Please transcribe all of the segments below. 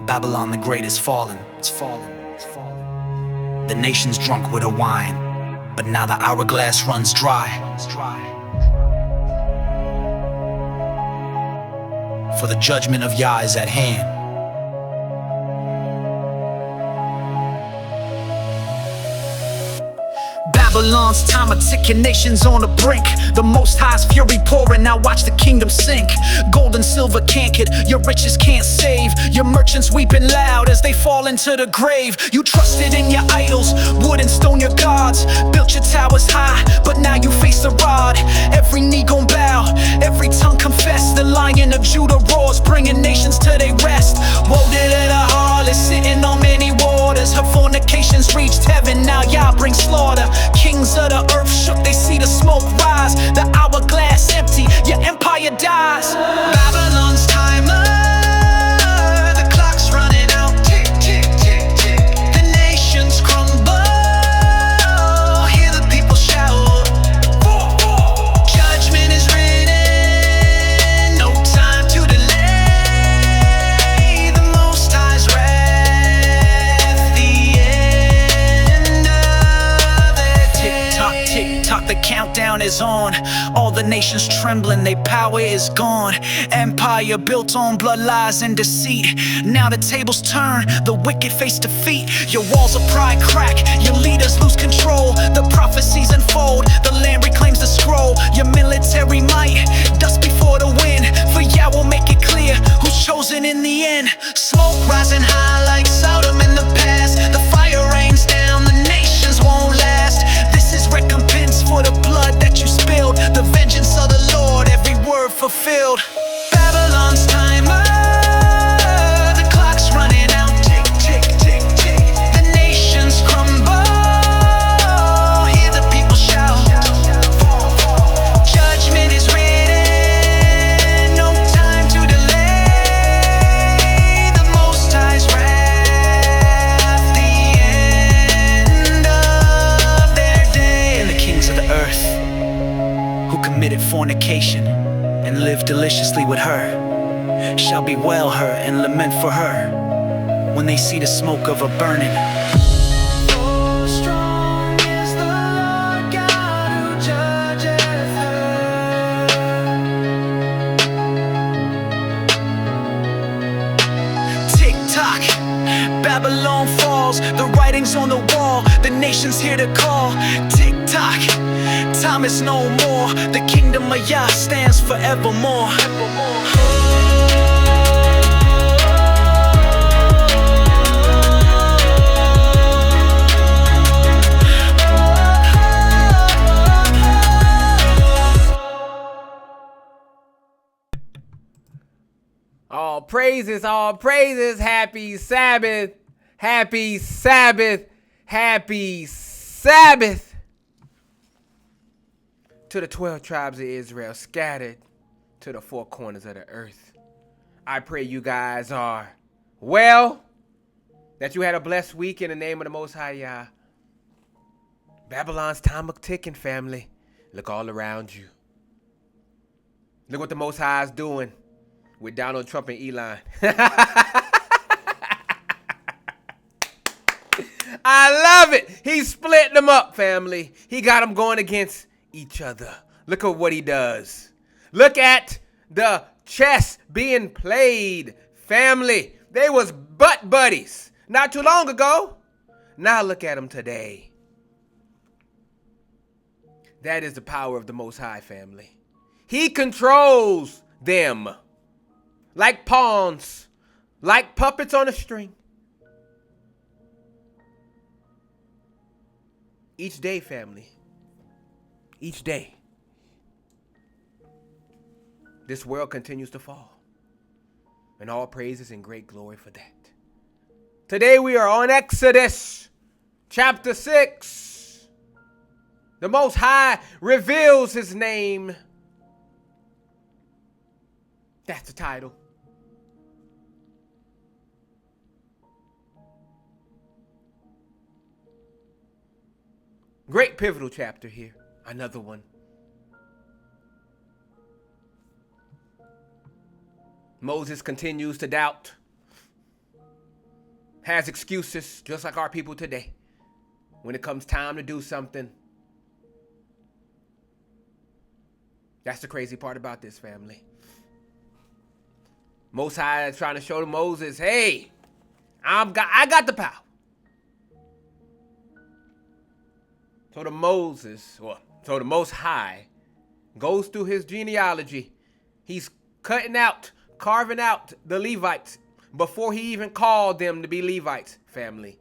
Babylon the Great is fallen. It's fallen. It's fallen. The nation's drunk with her wine, but now the hourglass runs dry. For the judgment of Yah is at hand. Babylon's time a ticking, nations on the brink. The Most High's fury pouring, now watch the kingdom sink. Gold and silver can't get, your riches can't save. Your merchants weeping loud as they fall into the grave. You trusted in your idols, wood and stone your gods. Built your towers high, but now you face the rod. Every knee gon' bow, every tongue confess. The Lion of Judah roars, bringing nations to their rest. Woe to the harlot sitting on many waters. Her fornications reached heaven, now Yah brings slaughter. Kings of the earth shook, they see the smoke rise. The hourglass empty, your empire dies. Babylon's timer, the clock's running out. Tick, tick, tick, tick. The nations crumble, hear the people shout. Judgment is written, no time to delay. The Most High's wrath, the end of it. Tick tock, the countdown is on. All the nations trembling, their power is gone. Empire built on blood, lies, and deceit. Now the tables turn, the wicked face defeat. Your walls of pride crack, your leaders lose control. The prophecies unfold, the land reclaims the scroll. Your military might, dust before the wind. For Yah will make it clear who's chosen in the end. Smoke rising high like Sodom in the past. The fire rains down, the nations won't last. This is recompense for the blood that you spilled. The vengeance of the Lord, every word fulfilled. Babylon's timer, the clock's running out. Tick, tick, tick, tick. The nations crumble, hear the people shout. Judgment is written, no time to delay. The Most High's wrath, the end of their day. And the kings of the earth who committed fornication and lived deliciously with her shall bewail her and lament for her when they see the smoke of her burning. Oh, strong is the Lord God who judgeth her. Tick tock, Babylon falls, the writing's on the wall, the nations hear the call. Tick tock, time is no more, the kingdom of Yah stands forevermore. All praises, happy Sabbath, happy Sabbath, happy Sabbath to the 12 tribes of Israel scattered to the four corners of the earth. I pray you guys are well, that you had a blessed week in the name of the Most High Yah. Babylon's time of ticking, family. Look all around you. Look what the Most High is doing with Donald Trump and Elon. I love it. He's splitting them up, family. He got them going against each other. Look at what he does. Look at the chess being played, family. They was butt buddies not too long ago. Now look at them today. That is the power of the Most High, family. He controls them like pawns, like puppets on a string. Each day, family, each day, this world continues to fall. And all praises and great glory for that. Today we are on Exodus chapter 6. The Most High reveals his name. That's the title. Great pivotal chapter here. Another one. Moses continues to doubt. has excuses, just like our people today. When it comes time to do something. That's the crazy part about this, family. Most High is trying to show to Moses, hey, I got the power. So the Most High goes through his genealogy. He's carving out the Levites before he even called them to be Levites, family.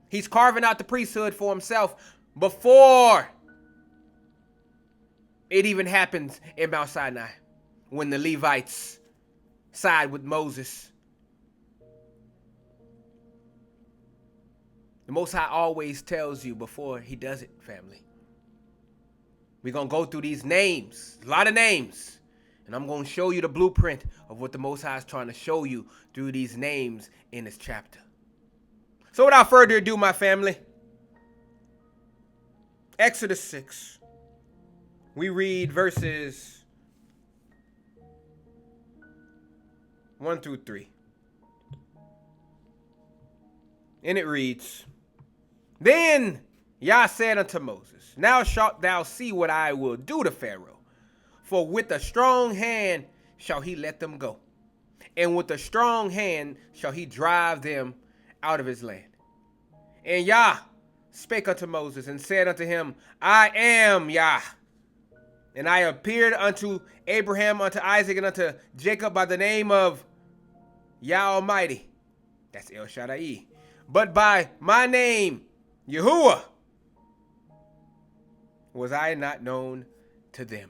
He's carving out the priesthood for himself before it even happens in Mount Sinai, when the Levites side with Moses. The Most High always tells you before he does it, family. We're going to go through these names, a lot of names, and I'm going to show you the blueprint of what the Most High is trying to show you through these names in this chapter. So without further ado, my family, Exodus 6, we read verses 1 through 3. And it reads, Then Yah said unto Moses, Now shalt thou see what I will do to Pharaoh, for with a strong hand shall he let them go, and with a strong hand shall he drive them out of his land. And Yah spake unto Moses and said unto him, I am Yah. And I appeared unto Abraham, unto Isaac, and unto Jacob by the name of Yah Almighty. That's El Shaddai. But by my name, Yahuwah, was I not known to them.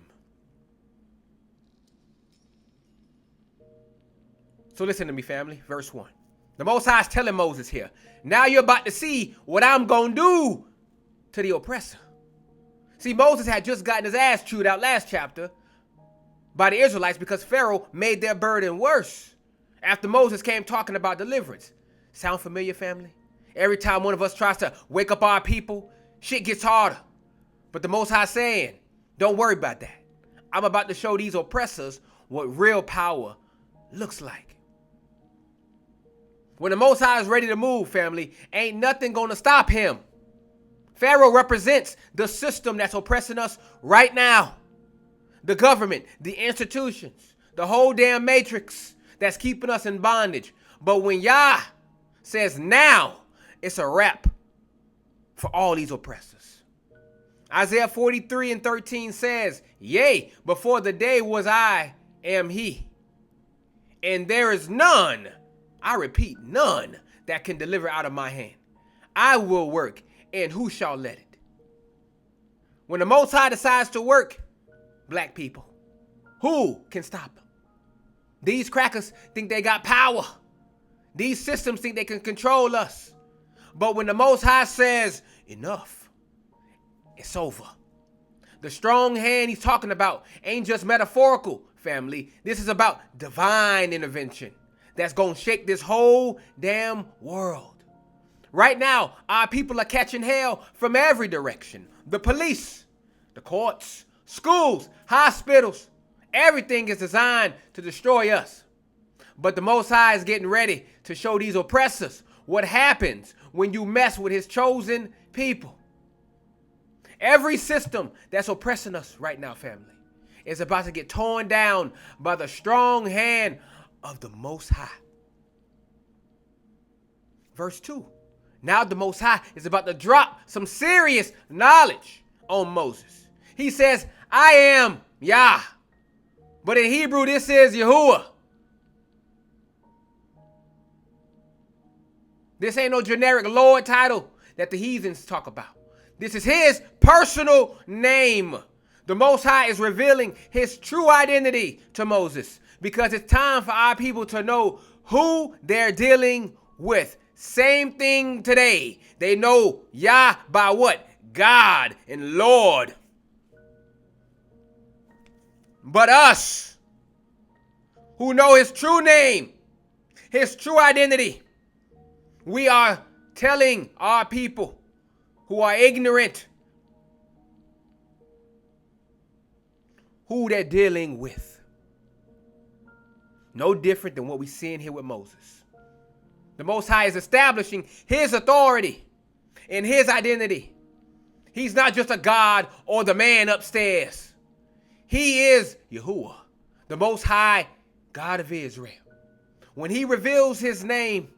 So listen to me, family. Verse 1. The Most High is telling Moses here, now you're about to see what I'm going to do to the oppressor. See, Moses had just gotten his ass chewed out last chapter by the Israelites because Pharaoh made their burden worse after Moses came talking about deliverance. Sound familiar, family? Every time one of us tries to wake up our people, shit gets harder. But the Most High saying, don't worry about that. I'm about to show these oppressors what real power looks like. When the Most High is ready to move, family, ain't nothing gonna stop him. Pharaoh represents the system that's oppressing us right now. The government, the institutions, the whole damn matrix that's keeping us in bondage. But when Yah says now, it's a wrap for all these oppressors. Isaiah 43:13 says, Yea, before the day was I am he. And there is none, I repeat, none that can deliver out of my hand. I will work, and who shall let it? When the Most High decides to work, black people, who can stop him? These crackers think they got power. These systems think they can control us. But when the Most High says, enough, it's over. The strong hand he's talking about ain't just metaphorical, family. This is about divine intervention that's going to shake this whole damn world. Right now, our people are catching hell from every direction. The police, the courts, schools, hospitals, everything is designed to destroy us. But the Most High is getting ready to show these oppressors what happens when you mess with his chosen people. Every system that's oppressing us right now, family, is about to get torn down by the strong hand of the Most High. Verse 2. Now the Most High is about to drop some serious knowledge on Moses. He says, I am Yah. But in Hebrew, this is Yahuwah. This ain't no generic Lord title that the heathens talk about. This is his personal name. The Most High is revealing his true identity to Moses because it's time for our people to know who they're dealing with. Same thing today. They know Yah by what? God and Lord. But us, who know his true name, his true identity, we are telling our people who are ignorant who they're dealing with. No different than what we're seeing here with Moses. The Most High is establishing his authority and his identity. He's not just a God or the man upstairs. He is Yahuwah, the Most High God of Israel. When he reveals his name,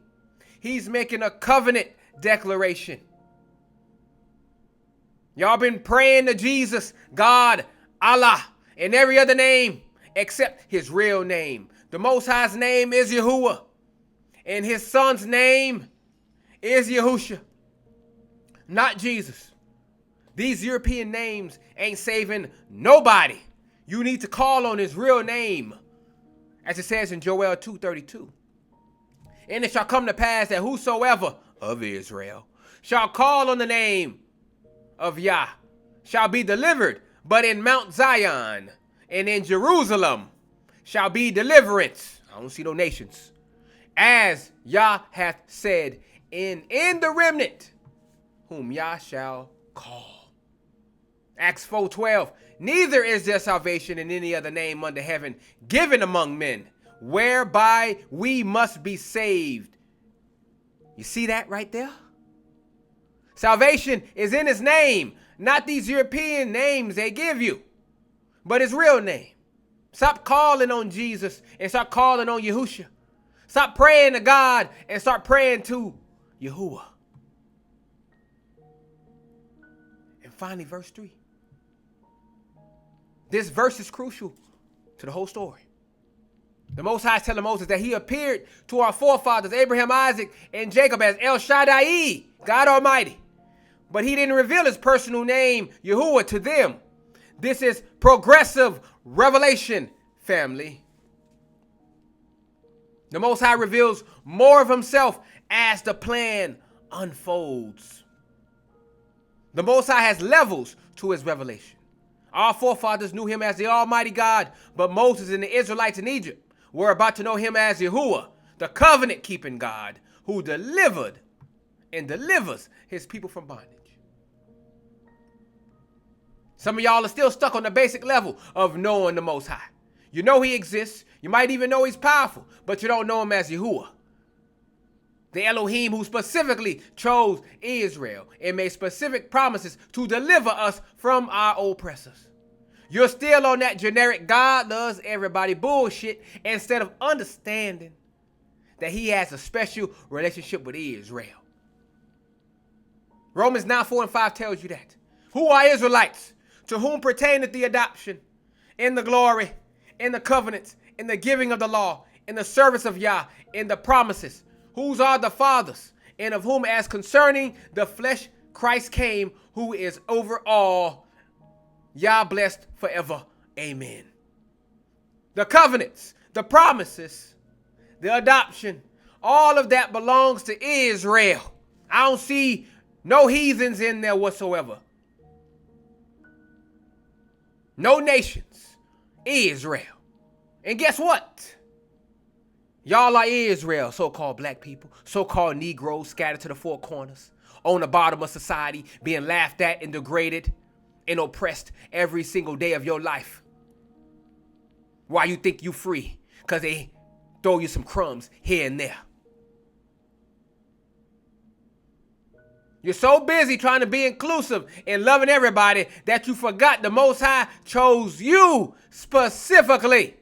he's making a covenant declaration. Y'all been praying to Jesus, God, Allah, and every other name except his real name. The Most High's name is Yahuwah, and his son's name is Yahusha, not Jesus. These European names ain't saving nobody. You need to call on his real name, as it says in Joel 2:32. And it shall come to pass that whosoever of Israel shall call on the name of Yah shall be delivered, but in Mount Zion and in Jerusalem shall be deliverance. I don't see no nations. As Yah hath said, in the remnant whom Yah shall call. Acts 4:12. Neither is there salvation in any other name under heaven given among men, whereby we must be saved. You see that right there? Salvation is in his name, not these European names they give you, but his real name. Stop calling on Jesus and start calling on Yahusha. Stop praying to God and start praying to Yahuwah. And finally, verse 3. This verse is crucial to the whole story. The Most High is telling Moses that he appeared to our forefathers, Abraham, Isaac, and Jacob, as El Shaddai, God Almighty. But he didn't reveal his personal name, Yahuwah, to them. This is progressive revelation, family. The Most High reveals more of himself as the plan unfolds. The Most High has levels to his revelation. Our forefathers knew him as the Almighty God, but Moses and the Israelites in Egypt were about to know him as Yahuwah, the covenant-keeping God who delivered and delivers his people from bondage. Some of y'all are still stuck on the basic level of knowing the Most High. You know he exists. You might even know he's powerful, but you don't know him as Yahuwah, the Elohim who specifically chose Israel and made specific promises to deliver us from our oppressors. You're still on that generic God loves everybody bullshit instead of understanding that he has a special relationship with Israel. Romans 9:4-5 tells you that. Who are Israelites? To whom pertaineth the adoption, in the glory, in the covenants, in the giving of the law, in the service of Yah, in the promises, whose are the fathers, and of whom as concerning the flesh Christ came, who is over all, Yah blessed forever. Amen. The covenants, the promises, the adoption, all of that belongs to Israel. I don't see no heathens in there whatsoever. No nations. Israel. And guess what? Y'all are Israel, so-called black people, so-called Negroes scattered to the four corners, on the bottom of society, being laughed at and degraded and oppressed every single day of your life. Why you think you free? Because they throw you some crumbs here and there. You're so busy trying to be inclusive and loving everybody that you forgot the Most High chose you specifically.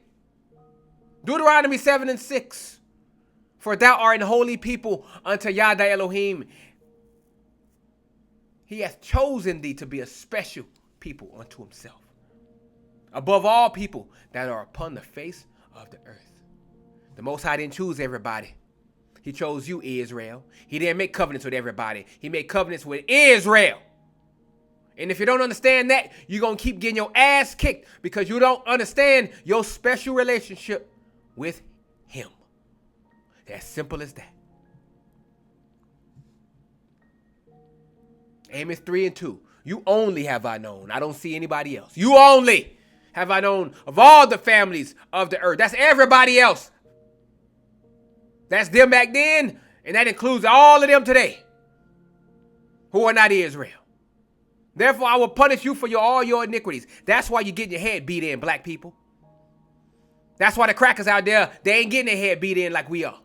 Deuteronomy 7:6. For thou art an holy people unto Yah thy Elohim. He hath chosen thee to be a special people unto himself, above all people that are upon the face of the earth. The Most High didn't choose everybody. He chose you, Israel. He didn't make covenants with everybody. He made covenants with Israel. And if you don't understand that, you're going to keep getting your ass kicked because you don't understand your special relationship with him. As simple as that. Amos 3:2. You only have I known. I don't see anybody else. You only have I known of all the families of the earth. That's everybody else. That's them back then, and that includes all of them today who are not Israel. Therefore, I will punish you for all your iniquities. That's why you're getting your head beat in, black people. That's why the crackers out there, they ain't getting their head beat in like we are.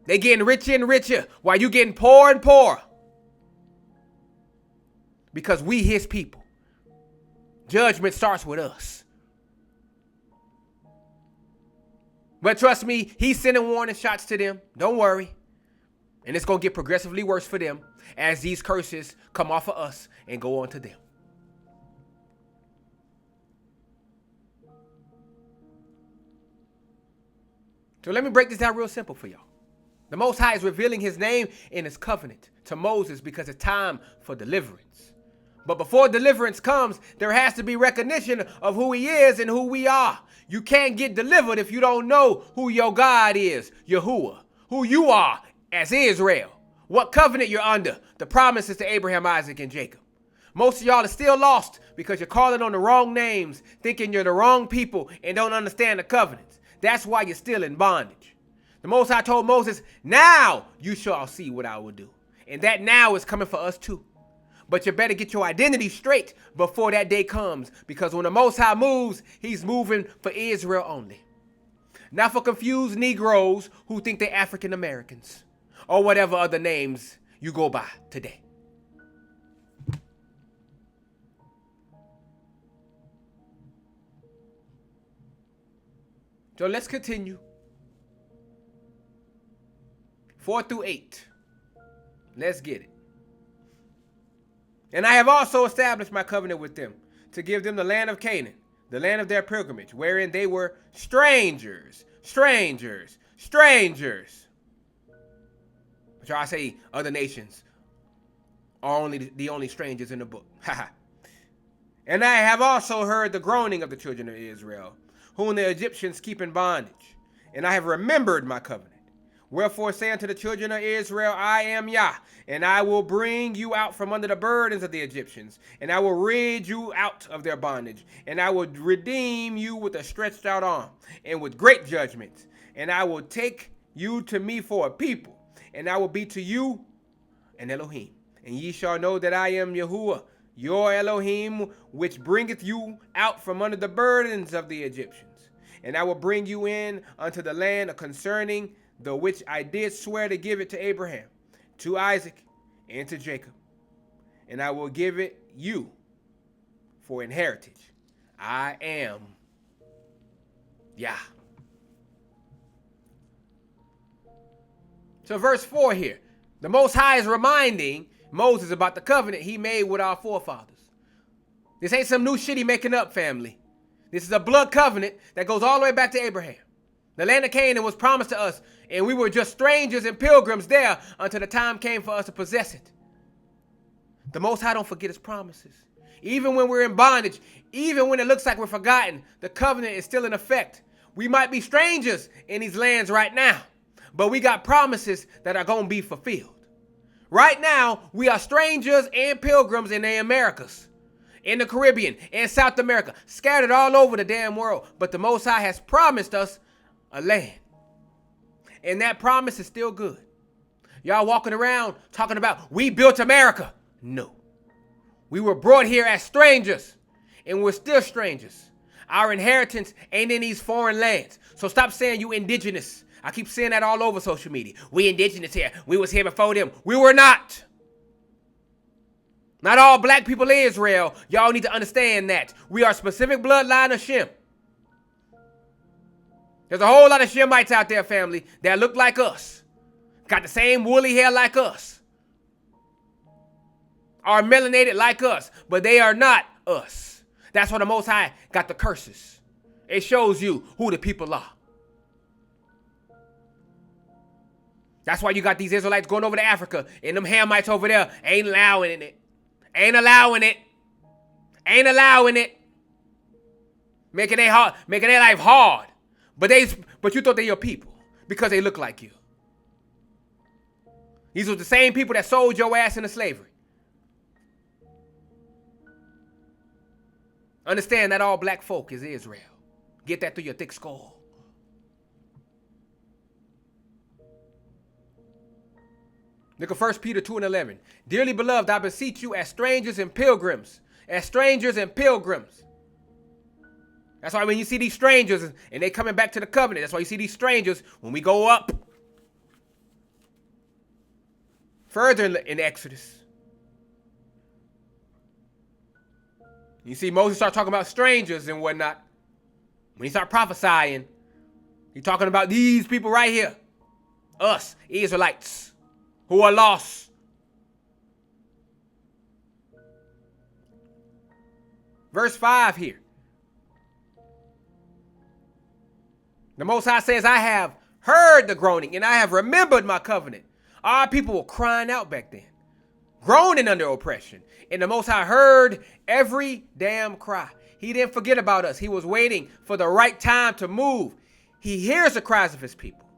They getting richer and richer while you getting poor and poorer. Because we his people. Judgment starts with us. But trust me, he's sending warning shots to them. Don't worry. And it's going to get progressively worse for them as these curses come off of us and go on to them. So let me break this down real simple for y'all. The Most High is revealing his name in his covenant to Moses because it's time for deliverance. But before deliverance comes, there has to be recognition of who he is and who we are. You can't get delivered if you don't know who your God is, Yahuwah, who you are as Israel, what covenant you're under, the promises to Abraham, Isaac, and Jacob. Most of y'all are still lost because you're calling on the wrong names, thinking you're the wrong people, and don't understand the covenants. That's why you're still in bondage. The Most High told Moses, now you shall see what I will do. And that now is coming for us too. But you better get your identity straight before that day comes, because when the Most High moves, he's moving for Israel only. Not for confused Negroes who think they're African Americans or whatever other names you go by today. So let's continue. 4 through 8. Let's get it. And I have also established my covenant with them to give them the land of Canaan, the land of their pilgrimage, wherein they were strangers. Which I say other nations are the only strangers in the book. And I have also heard the groaning of the children of Israel, whom the Egyptians keep in bondage. And I have remembered my covenant. Wherefore say unto the children of Israel, I am Yah, and I will bring you out from under the burdens of the Egyptians, and I will rid you out of their bondage, and I will redeem you with a stretched out arm, and with great judgments, and I will take you to me for a people, and I will be to you an Elohim. And ye shall know that I am Yahuwah, your Elohim, which bringeth you out from under the burdens of the Egyptians. And I will bring you in unto the land concerning the which I did swear to give it to Abraham, to Isaac, and to Jacob. And I will give it you for an heritage. I am Yah. So verse 4 here, the Most High is reminding Moses about the covenant he made with our forefathers. This ain't some new shit he making up, family. This is a blood covenant that goes all the way back to Abraham. The land of Canaan was promised to us, and we were just strangers and pilgrims there until the time came for us to possess it. The Most High don't forget his promises. Even when we're in bondage, even when it looks like we're forgotten, the covenant is still in effect. We might be strangers in these lands right now, but we got promises that are going to be fulfilled. Right now, we are strangers and pilgrims in the Americas, in the Caribbean, in South America, scattered all over the damn world. But the Most High has promised us a land. And that promise is still good. Y'all walking around talking about, we built America. No. We were brought here as strangers, and we're still strangers. Our inheritance ain't in these foreign lands. So stop saying you indigenous. I keep saying that all over social media. We indigenous here. We was here before them. We were not. Not all black people in Israel. Y'all need to understand that. We are a specific bloodline of Shem. There's a whole lot of Shemites out there, family, that look like us. Got the same woolly hair like us. Are melanated like us. But they are not us. That's why the Most High got the curses. It shows you who the people are. That's why you got these Israelites going over to Africa, and them Hamites over there ain't allowing it. Ain't allowing it. Ain't allowing it. Making their life hard. But you thought they your people because they look like you. These were the same people that sold your ass into slavery. Understand that all black folk is Israel. Get that through your thick skull. Look at 1 Peter 2:11. Dearly beloved, I beseech you as strangers and pilgrims. As strangers and pilgrims. That's why when you see these strangers and they coming back to the covenant, that's why you see these strangers when we go up. Further in Exodus, you see Moses start talking about strangers and whatnot. When he start prophesying, he's talking about these people right here. Us, Israelites, who are lost. Verse 5 here. The Most High says, I have heard the groaning and I have remembered my covenant. Our people were crying out back then, groaning under oppression. And the Most High heard every damn cry. He didn't forget about us. He was waiting for the right time to move. He hears the cries of his people.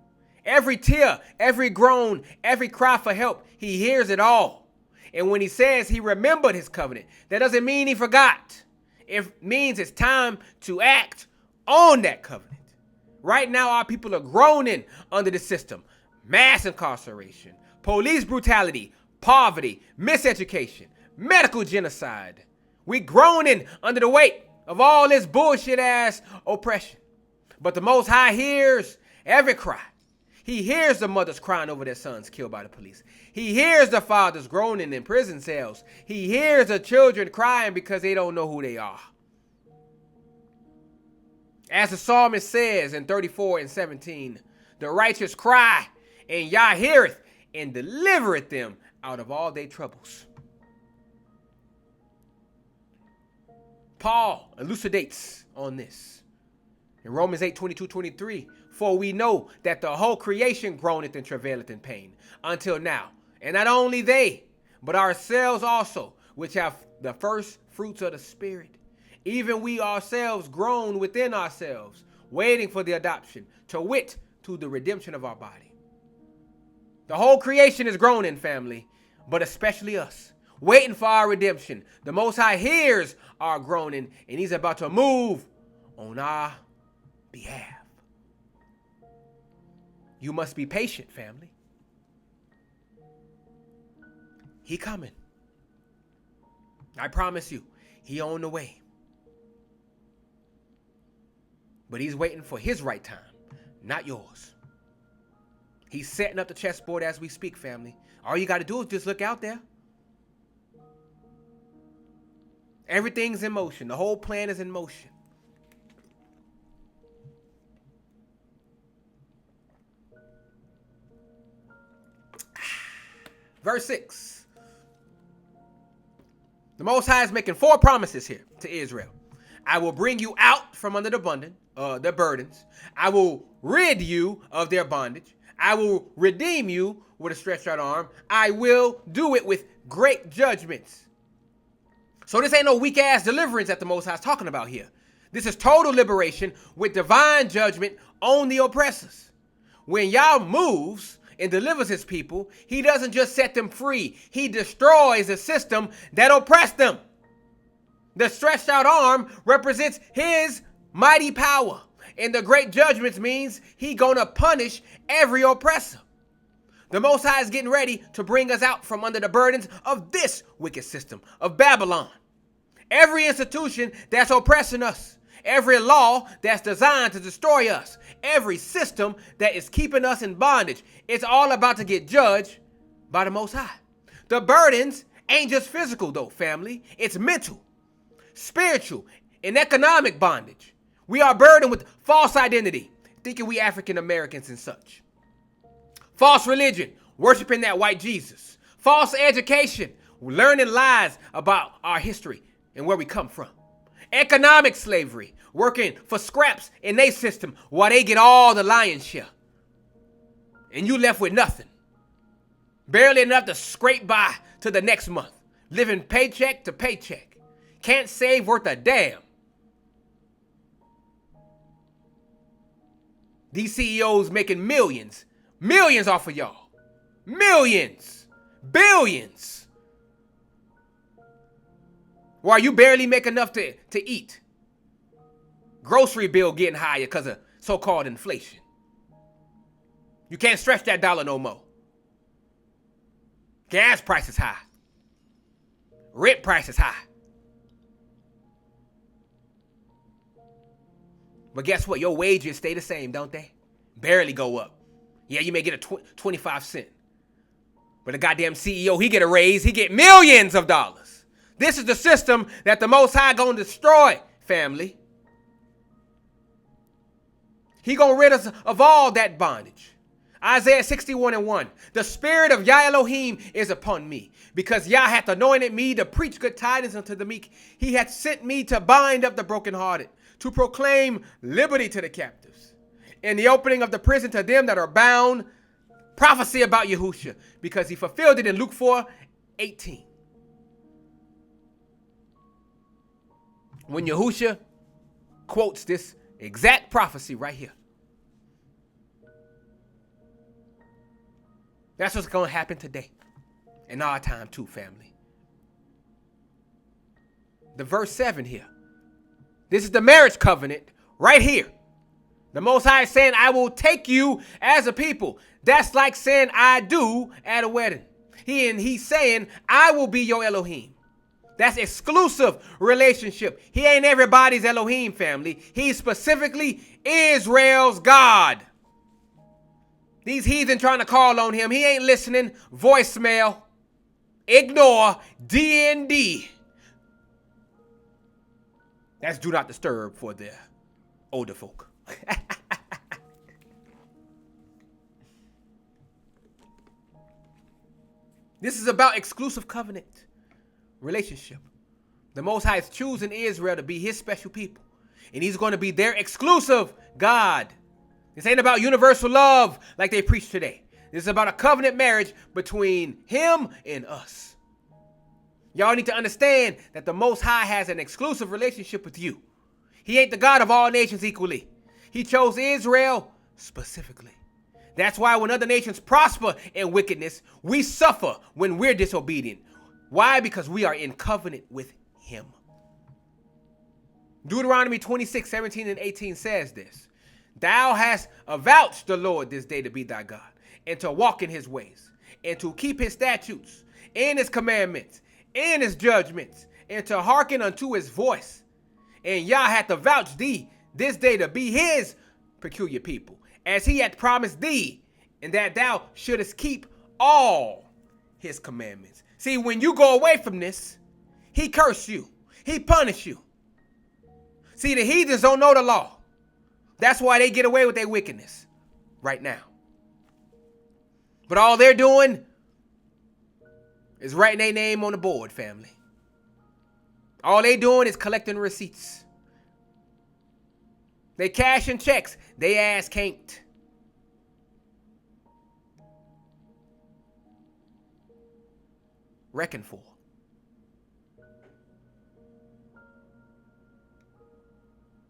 Every tear, every groan, every cry for help, he hears it all. And when he says he remembered his covenant, that doesn't mean he forgot. It means it's time to act on that covenant. Right now, our people are groaning under the system. Mass incarceration, police brutality, poverty, miseducation, medical genocide. We groaning under the weight of all this bullshit ass oppression. But the Most High hears every cry. He hears the mothers crying over their sons killed by the police. He hears the fathers groaning in prison cells. He hears the children crying because they don't know who they are. As the psalmist says in 34:17, the righteous cry, and Yah heareth and delivereth them out of all their troubles. Paul elucidates on this in Romans 8:22-23. For we know that the whole creation groaneth and travaileth in pain until now. And not only they, but ourselves also, which have the first fruits of the Spirit. Even we ourselves groan within ourselves, waiting for the adoption, to wit, to the redemption of our body. The whole creation is groaning, family, but especially us, waiting for our redemption. The Most High hears our groaning, and he's about to move on our behalf. You must be patient, family. He coming. I promise you, he on the way. But he's waiting for his right time, not yours. He's setting up the chessboard as we speak, family. All you got to do is just look out there. Everything's in motion. The whole plan is in motion. Verse 6. The Most High is making 4 promises here to Israel. I will bring you out from under the burdens. I will rid you of their bondage. I will redeem you with a stretched out arm. I will do it with great judgments. So this ain't no weak ass deliverance that the Most High is talking about here. This is total liberation with divine judgment on the oppressors. When Yah moves and delivers his people, he doesn't just set them free. He destroys the system that oppressed them. The stretched out arm represents his mighty power. And the great judgments means he gonna punish every oppressor. The Most High is getting ready to bring us out from under the burdens of this wicked system of Babylon. Every institution that's oppressing us, every law that's designed to destroy us, every system that is keeping us in bondage, it's all about to get judged by the Most High. The burdens ain't just physical though, family. It's mental, spiritual, and economic bondage. We are burdened with false identity, thinking we African Americans and such. False religion, worshiping that white Jesus. False education, learning lies about our history and where we come from. Economic slavery, working for scraps in their system while they get all the lion's share. And you left with nothing. Barely enough to scrape by to the next month. Living paycheck to paycheck. Can't save worth a damn. These CEOs making millions off of y'all. Millions. Billions. While you barely make enough to eat. Grocery bill getting higher because of so-called inflation. You can't stretch that dollar no more. Gas prices high. Rent prices high. But guess what? Your wages stay the same, don't they? Barely go up. Yeah, you may get a 25 cent. But the goddamn CEO, he get a raise. He get millions of dollars. This is the system that the Most High gonna destroy, family. He gonna rid us of all that bondage. Isaiah 61:1. The spirit of Yah Elohim is upon me, because Yah hath anointed me to preach good tidings unto the meek. He hath sent me to bind up the brokenhearted, to proclaim liberty to the captives, and the opening of the prison to them that are bound. Prophecy about Yahushua, because he fulfilled it in Luke 4:18. When Yahushua quotes this exact prophecy right here. That's what's going to happen today. In our time too, family. The verse 7 here. This is the marriage covenant right here. The Most High is saying, I will take you as a people. That's like saying I do at a wedding. He's saying, I will be your Elohim. That's exclusive relationship. He ain't everybody's Elohim, family. He's specifically Israel's God. These heathen trying to call on him. He ain't listening. Voicemail. Ignore. DND. That's do not disturb for the older folk. This is about exclusive covenant relationship. The Most High is choosing Israel to be his special people. And he's going to be their exclusive God. This ain't about universal love like they preach today. This is about a covenant marriage between him and us. Y'all need to understand that the Most High has an exclusive relationship with you. He ain't the God of all nations equally. He chose Israel specifically. That's why when other nations prosper in wickedness, we suffer when we're disobedient. Why? Because we are in covenant with him. Deuteronomy 26:17-18 says this. Thou hast avouched the Lord this day to be thy God, and to walk in his ways, and to keep his statutes, and his commandments, and his judgments, and to hearken unto his voice. And Yah hath avouched thee this day to be his peculiar people, as he hath promised thee, and that thou shouldest keep all his commandments. See, when you go away from this, he curse you. He punish you. See, the heathens don't know the law. That's why they get away with their wickedness right now. But all they're doing is writing their name on the board, family. All they doing is collecting receipts. They cashing checks. They ass can't. Reckon for.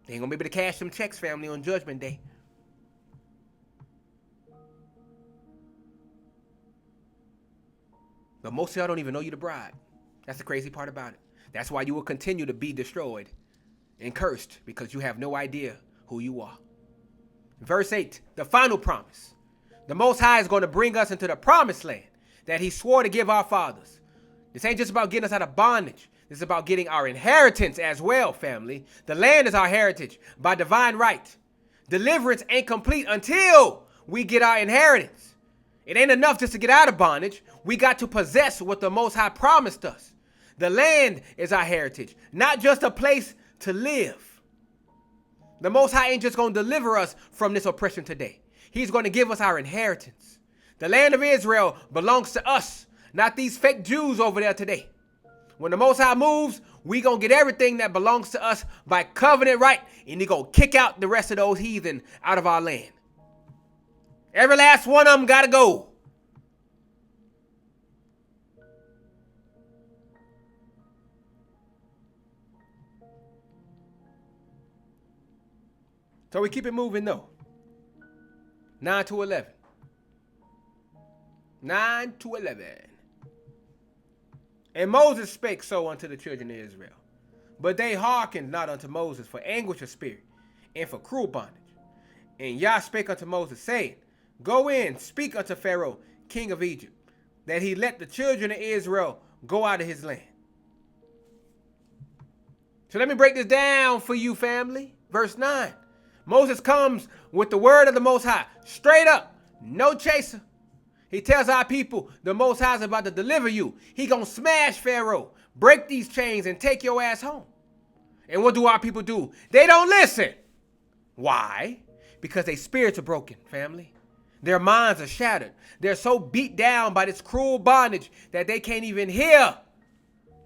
They ain't gonna be able to cash them checks, family, on Judgment Day. But most of y'all don't even know you the bride. That's the crazy part about it. That's why you will continue to be destroyed and cursed, because you have no idea who you are. Verse 8, the final promise. The Most High is going to bring us into the promised land that he swore to give our fathers. This ain't just about getting us out of bondage. This is about getting our inheritance as well, family. The land is our heritage by divine right. Deliverance ain't complete until we get our inheritance. It ain't enough just to get out of bondage. We got to possess what the Most High promised us. The land is our heritage, not just a place to live. The Most High ain't just going to deliver us from this oppression today. He's going to give us our inheritance. The land of Israel belongs to us, not these fake Jews over there today. When the Most High moves, we going to get everything that belongs to us by covenant right, and he going to kick out the rest of those heathen out of our land. Every last one of them got to go. So we keep it moving though. 9-11. 9-11. And Moses spake so unto the children of Israel. But they hearkened not unto Moses for anguish of spirit and for cruel bondage. And Yah spake unto Moses, saying, Go in, speak unto Pharaoh, king of Egypt, that he let the children of Israel go out of his land. So let me break this down for you, family. Verse 9. Moses comes with the word of the Most High, straight up, no chaser. He tells our people the Most High is about to deliver you. He gonna smash Pharaoh, break these chains, and take your ass home. And what do our people do? They don't listen. Why? Because their spirits are broken, family. Their minds are shattered. They're so beat down by this cruel bondage that they can't even hear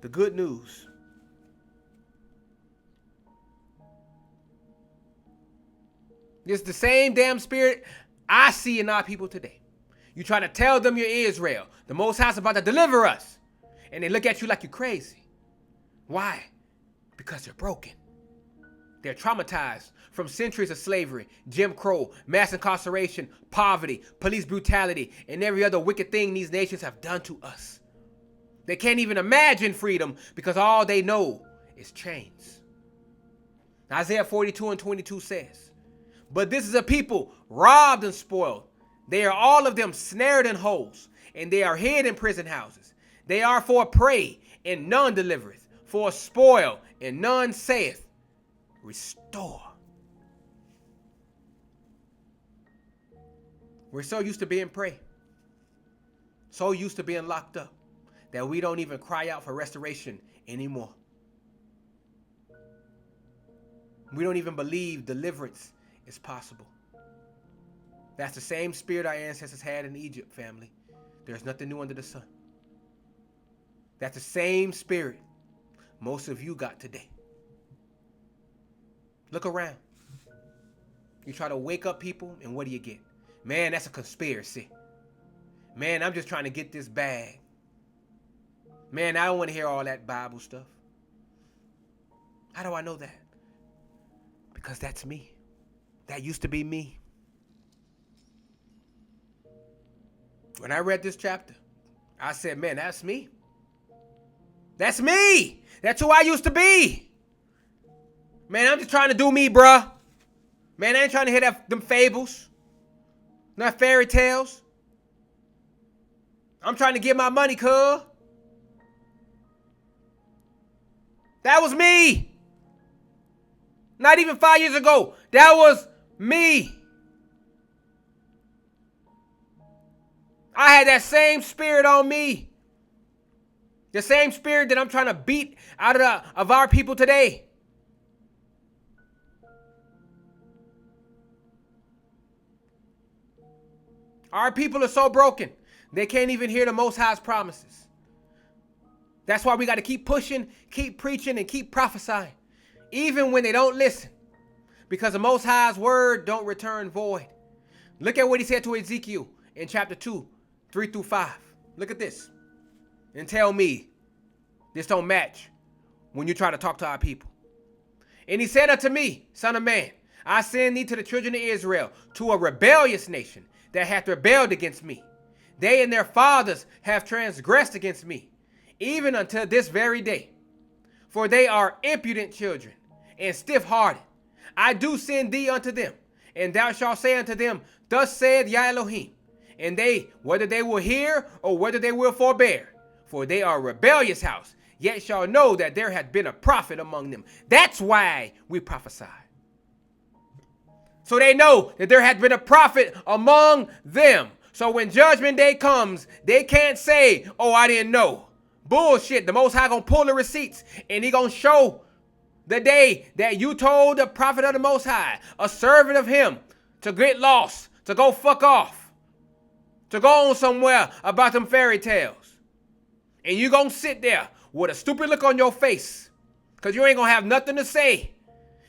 the good news. It's the same damn spirit I see in our people today. You try to tell them you're Israel. The Most High is about to deliver us. And they look at you like you're crazy. Why? Because they're broken. They're traumatized from centuries of slavery, Jim Crow, mass incarceration, poverty, police brutality, and every other wicked thing these nations have done to us. They can't even imagine freedom because all they know is chains. Isaiah 42:22 says, "But this is a people robbed and spoiled. They are all of them snared in holes, and they are hid in prison houses. They are for prey, and none delivereth, for spoil, and none saith, restore." We're so used to being prey, so used to being locked up, that we don't even cry out for restoration anymore. We don't even believe deliverance is possible. That's the same spirit our ancestors had in Egypt, family. There's nothing new under the sun. That's the same spirit most of you got today. Look around. You try to wake up people, and what do you get? Man, that's a conspiracy. Man, I'm just trying to get this bag. Man, I don't want to hear all that Bible stuff. How do I know that? Because that's me. That used to be me. When I read this chapter, I said, man, that's me. That's me. That's who I used to be. Man, I'm just trying to do me, bruh. Man, I ain't trying to hear them fables. Not fairy tales. I'm trying to get my money, cuz. That was me. Not even 5 years ago. That was me. I had that same spirit on me. The same spirit that I'm trying to beat out of our people today. Our people are so broken, they can't even hear the Most High's promises. That's why we got to keep pushing, keep preaching, and keep prophesying, even when they don't listen, because the Most High's word don't return void. Look at what he said to Ezekiel in chapter 2, 3-5. Look at this and tell me this don't match when you try to talk to our people. "And he said unto me, Son of man, I send thee to the children of Israel, to a rebellious nation that hath rebelled against me. They and their fathers have transgressed against me, even until this very day. For they are impudent children and stiff-hearted. I do send thee unto them, and thou shalt say unto them, Thus saith Yah Elohim. And they, whether they will hear or whether they will forbear, for they are a rebellious house, yet shall know that there hath been a prophet among them." That's why we prophesy. So they know that there hath been a prophet among them. So when judgment day comes, they can't say, "Oh, I didn't know." Bullshit. The Most High gonna pull the receipts, and he gonna show the day that you told the prophet of the Most High, a servant of him, to get lost, to go fuck off, to go on somewhere about them fairy tales. And you gonna sit there with a stupid look on your face, because you ain't gonna have nothing to say.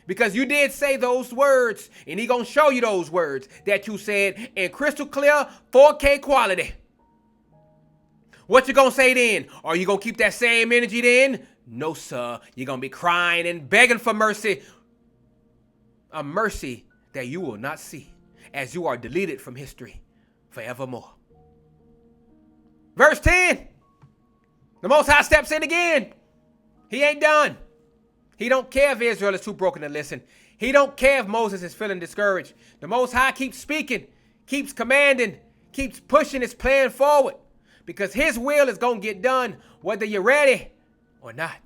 Because you did say those words, and he gonna show you those words that you said in crystal clear 4K quality. What you gonna say then? Are you gonna keep that same energy then? No, sir. You're gonna be crying and begging for mercy. A mercy that you will not see, as you are deleted from history forevermore. Verse 10. The Most High steps in again. He ain't done. He don't care if Israel is too broken to listen. He don't care if Moses is feeling discouraged. The Most High keeps speaking, keeps commanding, keeps pushing his plan forward, because his will is going to get done whether you're ready or not.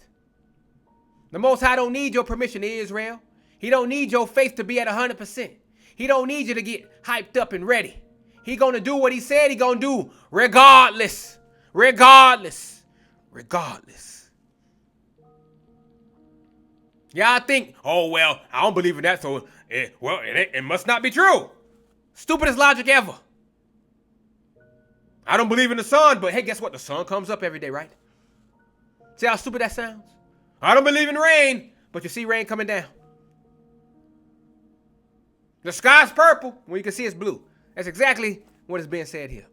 The Most High don't need your permission, Israel. He don't need your faith to be at 100%. He don't need you to get hyped up and ready. He gonna do what he said he gonna do regardless. Regardless. Regardless. Y'all think, oh, well, I don't believe in that, so, it must not be true. Stupidest logic ever. I don't believe in the sun, but hey, guess what? The sun comes up every day, right? See how stupid that sounds? I don't believe in rain, but you see rain coming down. The sky's purple when you can see it's blue. That's exactly what is being said here.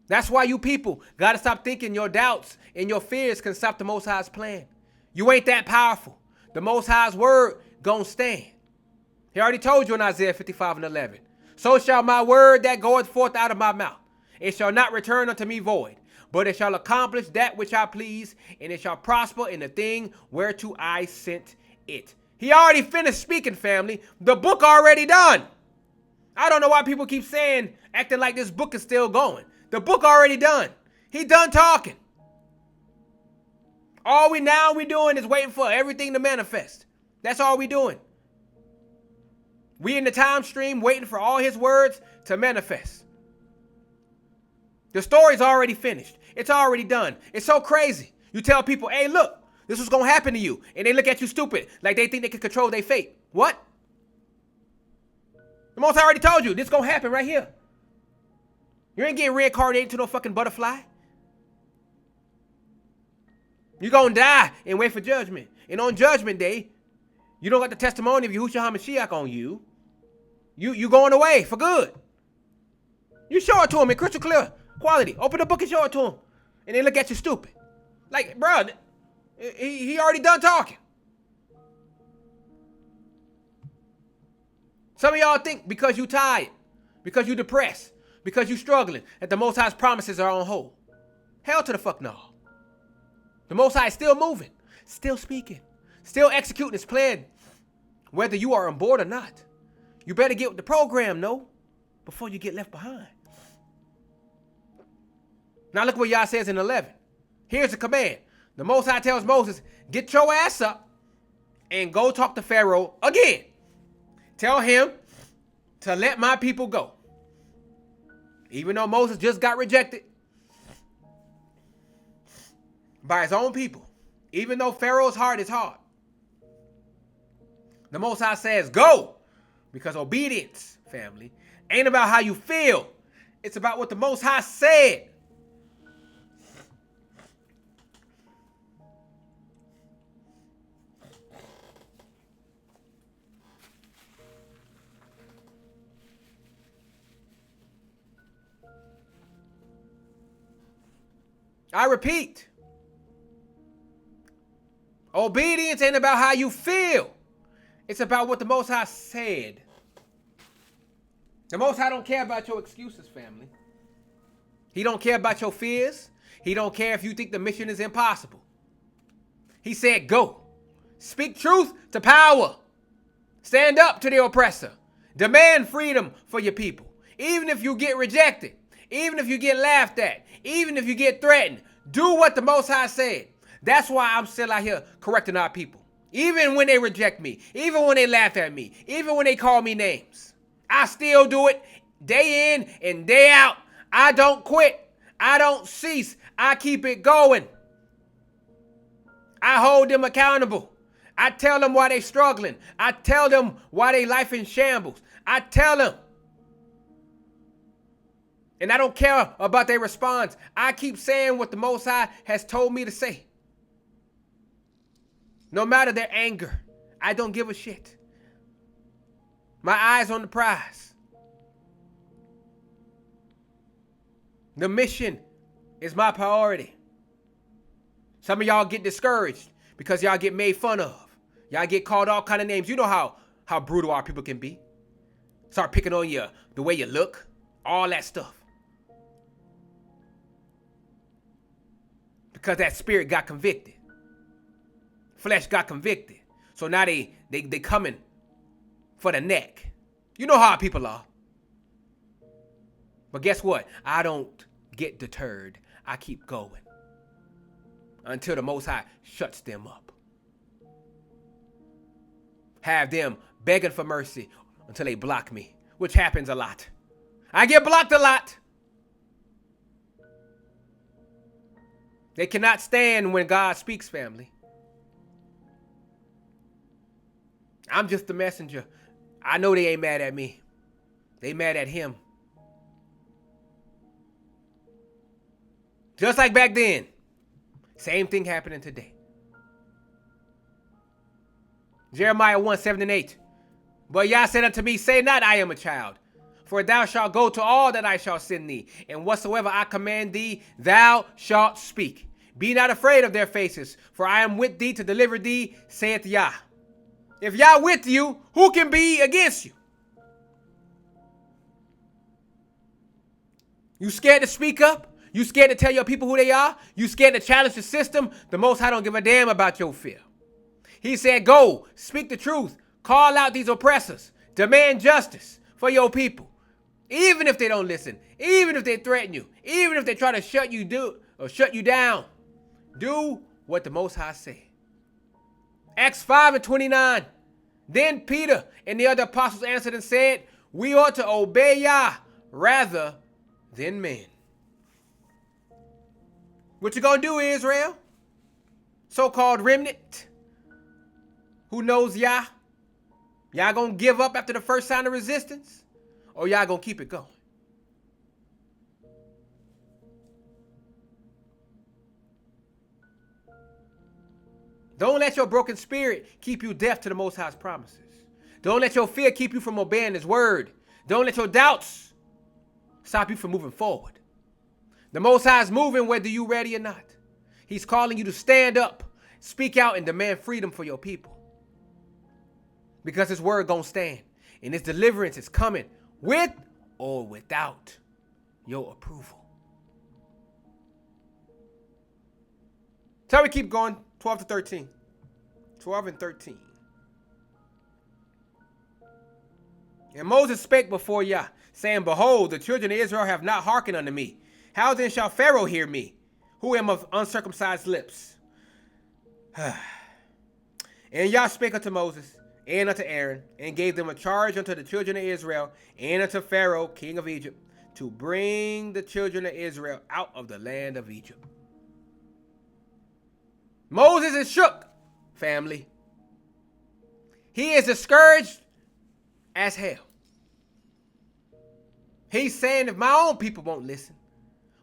That's why you people got to stop thinking your doubts and your fears can stop the Most High's plan. You ain't that powerful. The Most High's word gonna stand. He already told you in Isaiah 55:11. So shall my word that goeth forth out of my mouth. It shall not return unto me void, but it shall accomplish that which I please, and it shall prosper in the thing whereto I sent it. He already finished speaking, family. The book already done. I don't know why people keep saying, acting like this book is still going. The book already done. He done talking. All we doing is waiting for everything to manifest. That's all we doing. We in the time stream waiting for all his words to manifest. The story's already finished. It's already done. It's so crazy. You tell people, hey, look, this was going to happen to you. And they look at you stupid, like they think they can control their fate. What? The Most High already told you, this is going to happen right here. You ain't getting reincarnated to no fucking butterfly. You're going to die and wait for judgment. And on judgment day, you don't got the testimony of Yahushua HaMashiach on you. You going away for good. You show it to him in crystal clear quality. Open the book and show it to him. And they look at you stupid. Like, bro, he already done talking. Some of y'all think because you tired, because you depressed, because you struggling, that the Most High's promises are on hold. Hell to the fuck no. The Most High is still moving, still speaking, still executing his plan, whether you are on board or not. You better get with the program, no, before you get left behind. Now look what Yah says in 11. Here's the command. The Most High tells Moses, get your ass up and go talk to Pharaoh again. Tell him to let my people go. Even though Moses just got rejected by his own people, even though Pharaoh's heart is hard, the Most High says, go, because obedience, family, ain't about how you feel. It's about what the Most High said. I repeat, obedience ain't about how you feel. It's about what the Most High said. The Most High don't care about your excuses, family. He don't care about your fears. He don't care if you think the mission is impossible. He said, go. Speak truth to power. Stand up to the oppressor. Demand freedom for your people. Even if you get rejected. Even if you get laughed at. Even if you get threatened. Do what the Most High said. That's why I'm still out here correcting our people. Even when they reject me. Even when they laugh at me. Even when they call me names. I still do it day in and day out. I don't quit. I don't cease. I keep it going. I hold them accountable. I tell them why they struggling. I tell them why they life in shambles. I tell them. And I don't care about their response. I keep saying what the Most High has told me to say. No matter their anger, I don't give a shit. My eyes on the prize. The mission is my priority. Some of y'all get discouraged because y'all get made fun of. Y'all get called all kind of names. You know how brutal our people can be. Start picking on you, the way you look, all that stuff. Because that spirit got convicted. Flesh got convicted. So now they coming for the neck. You know how our people are. But guess what? I don't get deterred. I keep going. Until the Most High shuts them up. Have them begging for mercy until they block me. which happens a lot. I get blocked a lot. They cannot stand when God speaks, family. I'm just the messenger. I know they ain't mad at me. They mad at him. Just like back then. Same thing happening today. Jeremiah 1, 7 and 8. But Yah said unto me, say not, I am a child. For thou shalt go to all that I shall send thee, and whatsoever I command thee, thou shalt speak. Be not afraid of their faces, for I am with thee to deliver thee, saith Yah. If Yah with you, who can be against you? You scared to speak up? You scared to tell your people who they are? You scared to challenge the system? The Most High don't give a damn about your fear. He said, go, speak the truth, call out these oppressors, demand justice for your people. Even if they don't listen, even if they threaten you, even if they try to shut you down, do what the Most High said. Acts 5 and 29. Then Peter and the other apostles answered and said, we ought to obey Yah rather than men. What you gonna do, Israel? So-called remnant who knows Yah? Y'all gonna give up after the first sign of resistance? Or y'all gonna keep it going? Don't let your broken spirit keep you deaf to the Most High's promises. Don't let your fear keep you from obeying his word. Don't let your doubts stop you from moving forward. The Most High is moving whether you're ready or not. He's calling you to stand up, speak out, and demand freedom for your people. Because his word gonna stand. And his deliverance is coming with or without your approval. So we keep going. 12 to 13. 12 and 13. And Moses spake before Yah, saying, behold, the children of Israel have not hearkened unto me. How then shall Pharaoh hear me, who am of uncircumcised lips? And Yah spake unto Moses and unto Aaron, and gave them a charge unto the children of Israel, and unto Pharaoh, king of Egypt, to bring the children of Israel out of the land of Egypt. Moses is shook, family. He is discouraged as hell. He's saying, if my own people won't listen,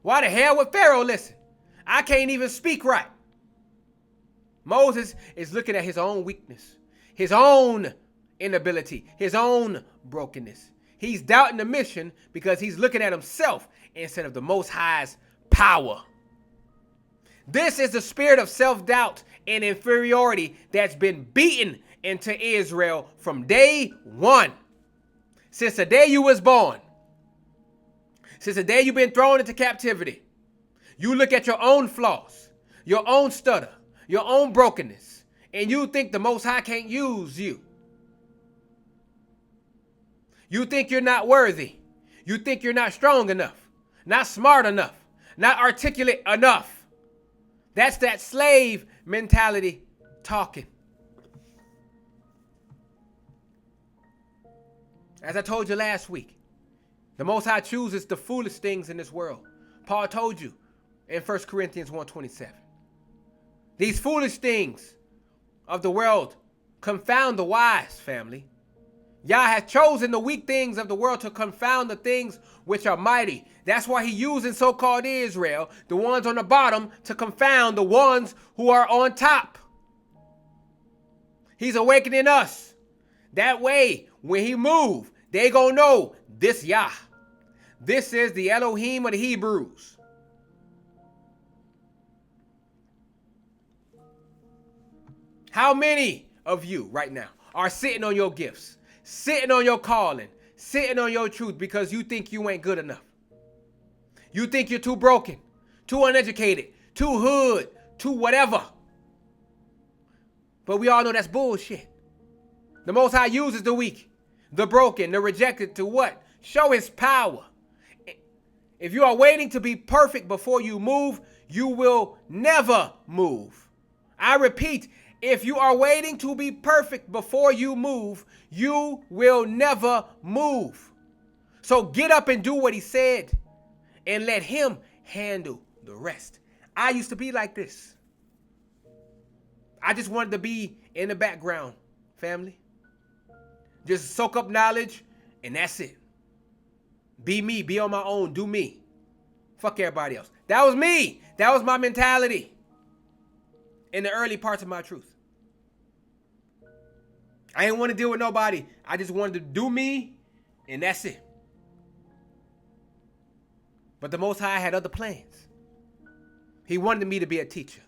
why the hell would Pharaoh listen? I can't even speak right. Moses is looking at his own weakness, his own inability, his own brokenness. He's doubting the mission because he's looking at himself instead of the Most High's power. This is the spirit of self-doubt and inferiority that's been beaten into Israel from day one. Since the day you was born. Since the day you've been thrown into captivity. You look at your own flaws, your own stutter, your own brokenness, and you think the Most High can't use you. You think you're not worthy. You think you're not strong enough, not smart enough, not articulate enough. That's that slave mentality talking. As I told you last week, the Most High chooses the foolish things in this world. Paul told you in 1 Corinthians 1:27. These foolish things of the world confound the wise, family. Yah has chosen the weak things of the world to confound the things which are mighty. That's why he's using so-called Israel, the ones on the bottom, to confound the ones who are on top. He's awakening us. That way, when he moves, they gonna know this Yah. This is the Elohim of the Hebrews. How many of you right now are sitting on your gifts? Sitting on your calling, sitting on your truth because you think you ain't good enough. You think you're too broken, too uneducated, too hood, too whatever. But we all know that's bullshit. The Most High uses the weak, the broken, the rejected to what? Show his power. If you are waiting to be perfect before you move, you will never move. I repeat, if you are waiting to be perfect before you move, you will never move. So get up and do what he said and let him handle the rest. I used to be like this. I just wanted to be in the background, family. Just soak up knowledge and that's it. Be me, be on my own, do me. Fuck everybody else. That was me. That was my mentality in the early parts of my truth. I didn't want to deal with nobody. I just wanted to do me and that's it. But the Most High had other plans. He wanted me to be a teacher.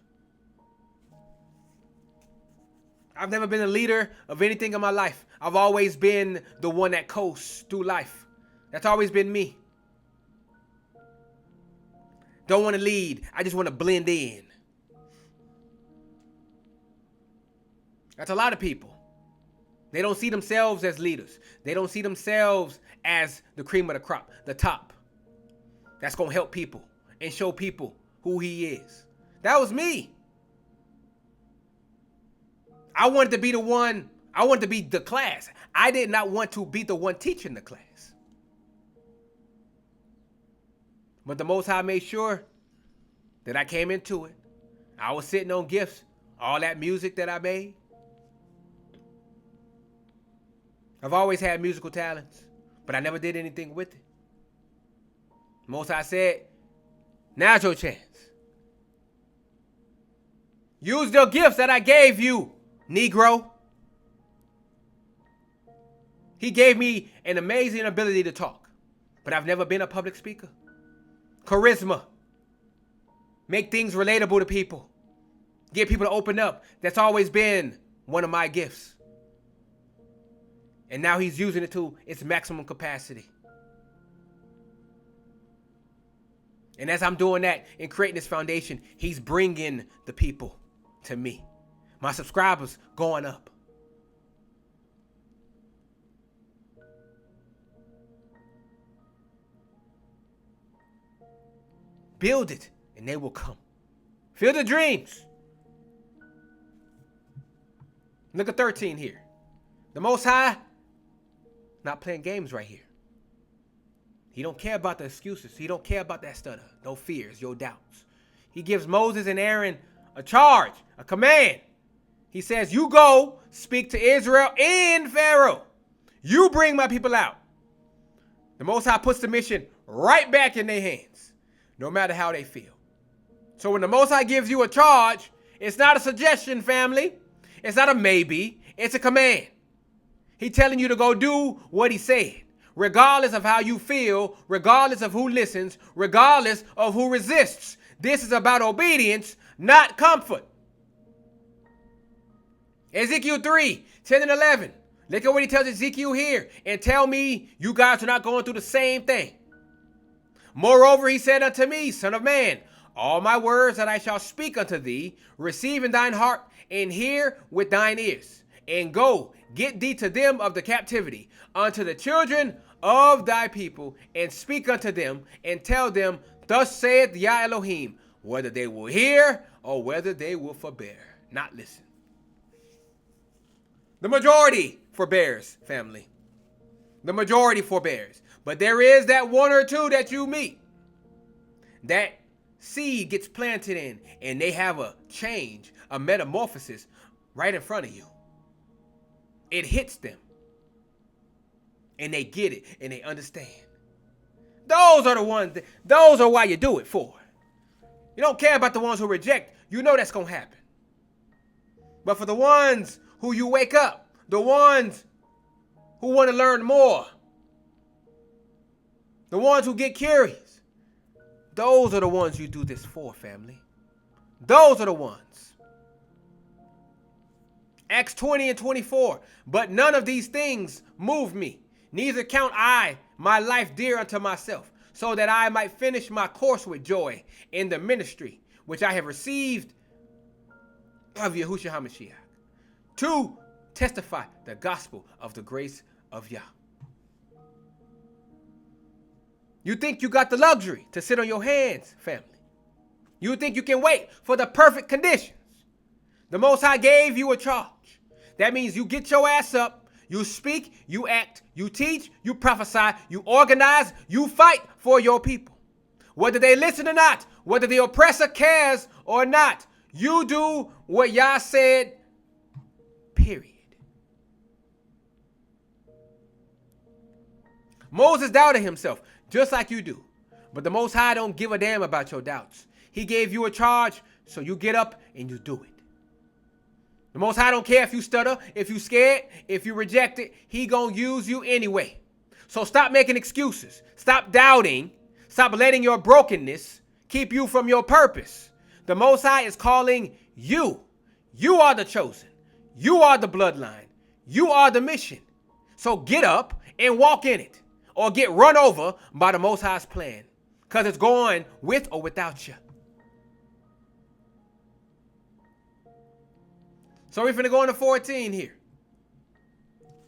I've never been a leader of anything in my life. I've always been the one that coasts through life. That's always been me. Don't want to lead. I just want to blend in. That's a lot of people. They don't see themselves as leaders. They don't see themselves as the cream of the crop, the top. That's going to help people and show people who he is. That was me. I wanted to be the one. I wanted to be the class. I did not want to be the one teaching the class. But the Most High made sure that I came into it. I was sitting on gifts. All that music that I made. I've always had musical talents, but I never did anything with it. Most High said, now's your chance. Use the gifts that I gave you, Negro. He gave me an amazing ability to talk, but I've never been a public speaker. Charisma. Make things relatable to people. Get people to open up. That's always been one of my gifts. And now he's using it to its maximum capacity. And as I'm doing that and creating this foundation, he's bringing the people to me. My subscribers going up. Build it and they will come. Feel the dreams. Look at 13 here. The Most High, not playing games right here. He don't care about the excuses. He don't care about that stutter. No fears, your doubts. He gives Moses and Aaron a charge, a command. He says, you go speak to Israel and Pharaoh. You bring my people out. The Most High puts the mission right back in their hands, no matter how they feel. So when the Most High gives you a charge, it's not a suggestion, family. It's not a maybe. It's a command. He's telling you to go do what he said, regardless of how you feel, regardless of who listens, regardless of who resists. This is about obedience, not comfort. Ezekiel 3, 10 and 11. Look at what he tells Ezekiel here. And tell me you guys are not going through the same thing. Moreover, he said unto me, Son of man, all my words that I shall speak unto thee, receive in thine heart and hear with thine ears. And go, get thee to them of the captivity, unto the children of thy people, and speak unto them, and tell them, thus saith Yah Elohim, whether they will hear or whether they will forbear, not listen. The majority forbears, family. The majority forbears. But there is that one or two that you meet. That seed gets planted in, and they have a change, a metamorphosis right in front of you. It hits them. And they get it, and they understand. Those are the ones, those are why you do it for. You don't care about the ones who reject. You know that's going to happen. But for the ones who you wake up, the ones who want to learn more, the ones who get curious, those are the ones you do this for, family. Those are the ones. Acts 20 and 24. But none of these things move me, neither count I my life dear unto myself, so that I might finish my course with joy in the ministry which I have received of Yahushua HaMashiach, to testify the gospel of the grace of Yah. You think you got the luxury to sit on your hands, family. You think you can wait for the perfect conditions. The Most High gave you a charge. That means you get your ass up, You speak, you act, you teach, you prophesy, you organize, you fight for your people. Whether they listen or not, whether the oppressor cares or not, you do what Yah said, period. Moses doubted himself, just like you do. But the Most High don't give a damn about your doubts. He gave you a charge, so you get up and you do it. The Most High don't care if you stutter, if you scared, if you reject it. He gonna use you anyway. So stop making excuses. Stop doubting. Stop letting your brokenness keep you from your purpose. The Most High is calling you. You are the chosen. You are the bloodline. You are the mission. So get up and walk in it, or get run over by the Most High's plan, because it's going with or without you. So we're finna go into 14 here,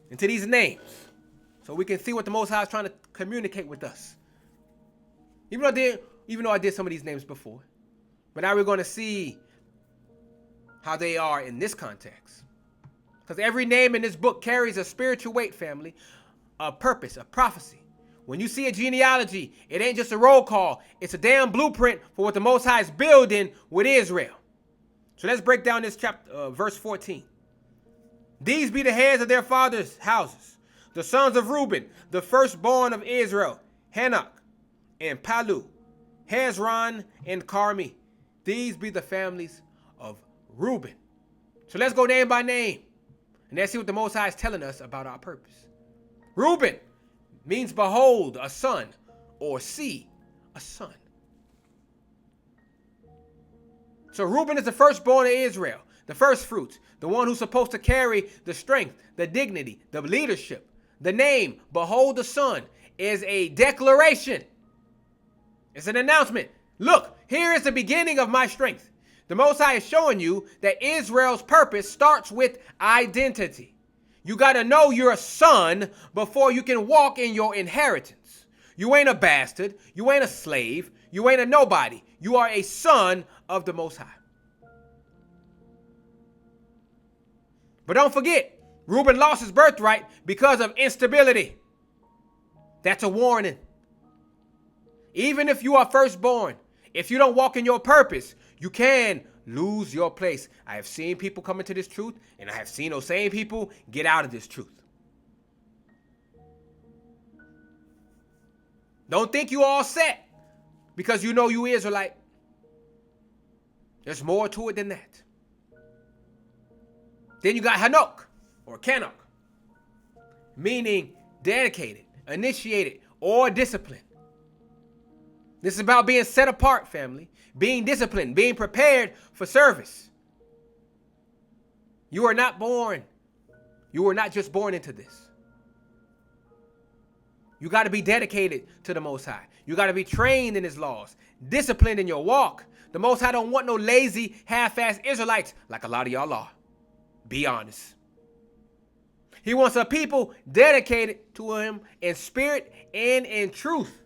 into these names, so we can see what the Most High is trying to communicate with us. Even though I did some of these names before, but now we're going to see how they are in this context. Because every name in this book carries a spiritual weight, family, a purpose, a prophecy. When you see a genealogy, it ain't just a roll call. It's a damn blueprint for what the Most High is building with Israel. So let's break down this chapter, verse 14. These be the heads of their fathers' houses, the sons of Reuben, the firstborn of Israel, Hanok and Palu, Hezron and Carmi. These be the families of Reuben. So let's go name by name, and let's see what the Most High is telling us about our purpose. Reuben means behold, a son, or see, a son. So Reuben is the firstborn of Israel, the first fruits, the one who's supposed to carry the strength, the dignity, the leadership. The name, behold the son, is a declaration. It's an announcement. Look, here is the beginning of my strength. The Most High is showing you that Israel's purpose starts with identity. You got to know you're a son before you can walk in your inheritance. You ain't a bastard. You ain't a slave. You ain't a nobody. You are a son of the Most High. But don't forget, Reuben lost his birthright because of instability. That's a warning. Even if you are firstborn, if you don't walk in your purpose, you can lose your place. I have seen people come into this truth, and I have seen those same people get out of this truth. Don't think you all set because you know you Israelite. There's more to it than that. Then you got Hanok, or Kanok, meaning dedicated, initiated, or disciplined. This is about being set apart, family, being disciplined, being prepared for service. You are not born. You are not just born into this. You got to be dedicated to the Most High. You got to be trained in His laws, disciplined in your walk. The Most High don't want no lazy, half-assed Israelites like a lot of y'all are. Be honest. He wants a people dedicated to Him in spirit and in truth.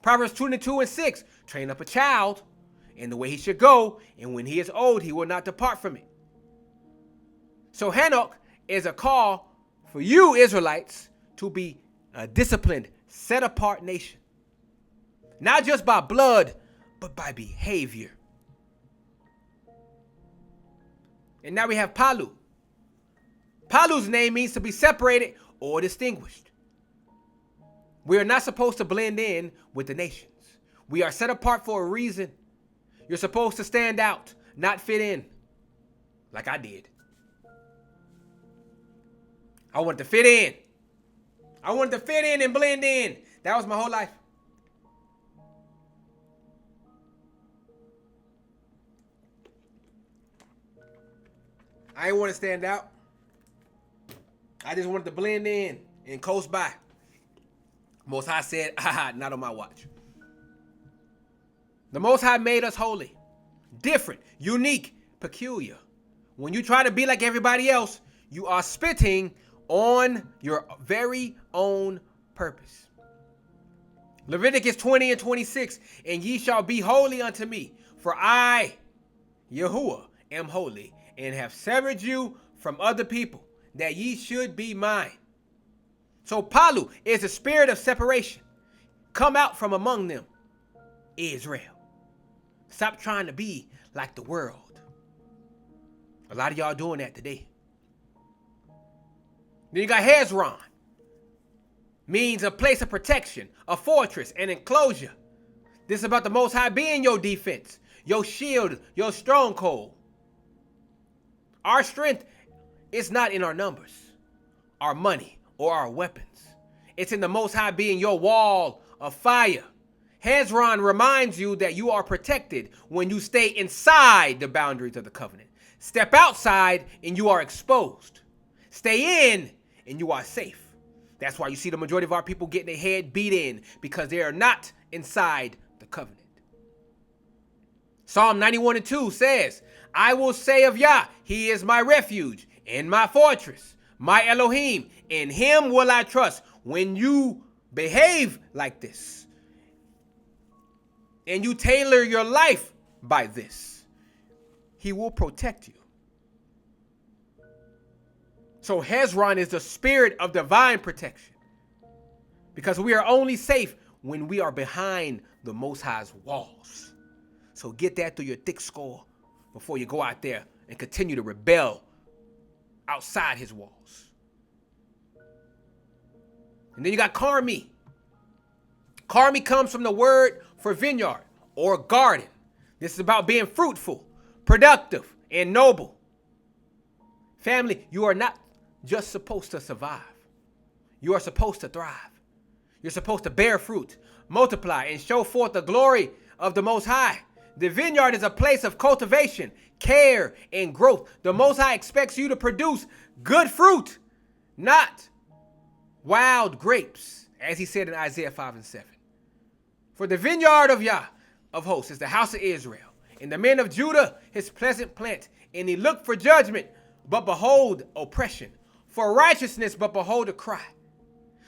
Proverbs 22:6, train up a child in the way he should go, and when he is old, he will not depart from it. So Hanok is a call for you Israelites to be a disciplined, set-apart nation. Not just by blood, but by behavior. And now we have Palu. Palu's name means to be separated or distinguished. We are not supposed to blend in with the nations. We are set apart for a reason. You're supposed to stand out, not fit in, like I did. I wanted to fit in. I wanted to fit in and blend in. That was my whole life. I didn't want to stand out. I just wanted to blend in and coast by. Most High said, not on my watch. The Most High made us holy, different, unique, peculiar. When you try to be like everybody else, you are spitting on your very own purpose. Leviticus 20:26, and ye shall be holy unto me, for I, Yahuwah, am holy, and have severed you from other people, that ye should be mine. So Palu is the spirit of separation. Come out from among them, Israel. Stop trying to be like the world. A lot of y'all doing that today. Then you got Hezron. Means a place of protection, a fortress, an enclosure. This is about the Most High being your defense, your shield, your stronghold. Our strength is not in our numbers, our money, or our weapons. It's in the Most High being your wall of fire. Hezron reminds you that you are protected when you stay inside the boundaries of the covenant. Step outside and you are exposed. Stay in and you are safe. That's why you see the majority of our people getting their head beat in, because they are not inside the covenant. Psalm 91:2 says, I will say of Yah, he is my refuge and my fortress, my Elohim, in him will I trust. When you behave like this and you tailor your life by this, he will protect you. So Hezron is the spirit of divine protection, because we are only safe when we are behind the Most High's walls. So get that through your thick skull before you go out there and continue to rebel outside his walls. And then you got Carmi. Carmi comes from the word for vineyard or garden. This is about being fruitful, productive, and noble. Family, you are not just supposed to survive. You are supposed to thrive. You're supposed to bear fruit, multiply, and show forth the glory of the Most High. The vineyard is a place of cultivation, care, and growth. The Most High expects you to produce good fruit, not wild grapes, as he said in Isaiah 5:7. For the vineyard of Yah of hosts is the house of Israel, and the men of Judah his pleasant plant. And he looked for judgment, but behold oppression, for righteousness, but behold a cry.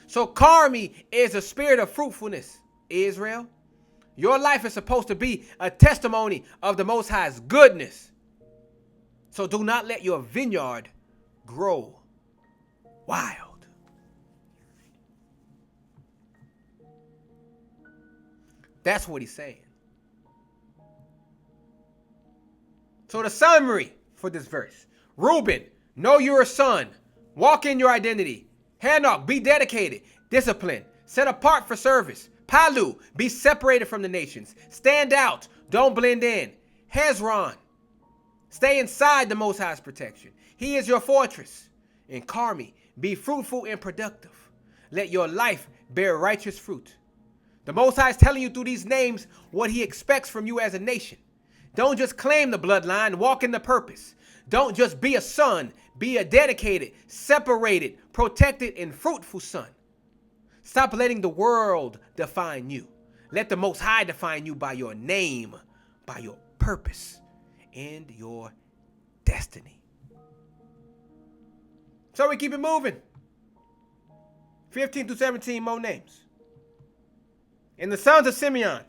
So Carmi is a spirit of fruitfulness, Israel. Your life is supposed to be a testimony of the Most High's goodness. So do not let your vineyard grow wild. That's what he's saying. So the summary for this verse: Reuben, know you're a son. Walk in your identity. Hanok, be dedicated, disciplined, set apart for service. Palu, be separated from the nations. Stand out, don't blend in. Hezron, stay inside the Most High's protection. He is your fortress. And Carmi, be fruitful and productive. Let your life bear righteous fruit. The Most High is telling you through these names what he expects from you as a nation. Don't just claim the bloodline, walk in the purpose. Don't just be a son, be a dedicated, separated, protected, and fruitful son. Stop letting the world define you. Let the Most High define you by your name, by your purpose, and your destiny. So we keep it moving. 15 through 17 more names. And the sons of Simeon,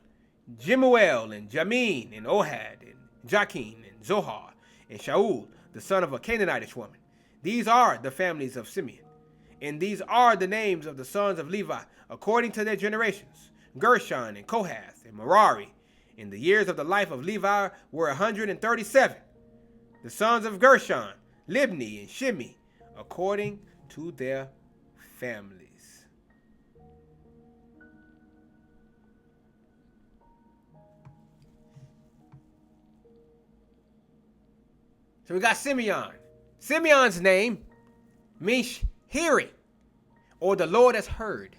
Jemuel and Jamin and Ohad and Jachin and Zohar and Shaul, the son of a Canaanitish woman. These are the families of Simeon. And these are the names of the sons of Levi, according to their generations: Gershon and Kohath and Merari. And the years of the life of Levi were 137. The sons of Gershon, Libni and Shimi, according to their families. So we got Simeon. Simeon's name means hearing, or the Lord has heard.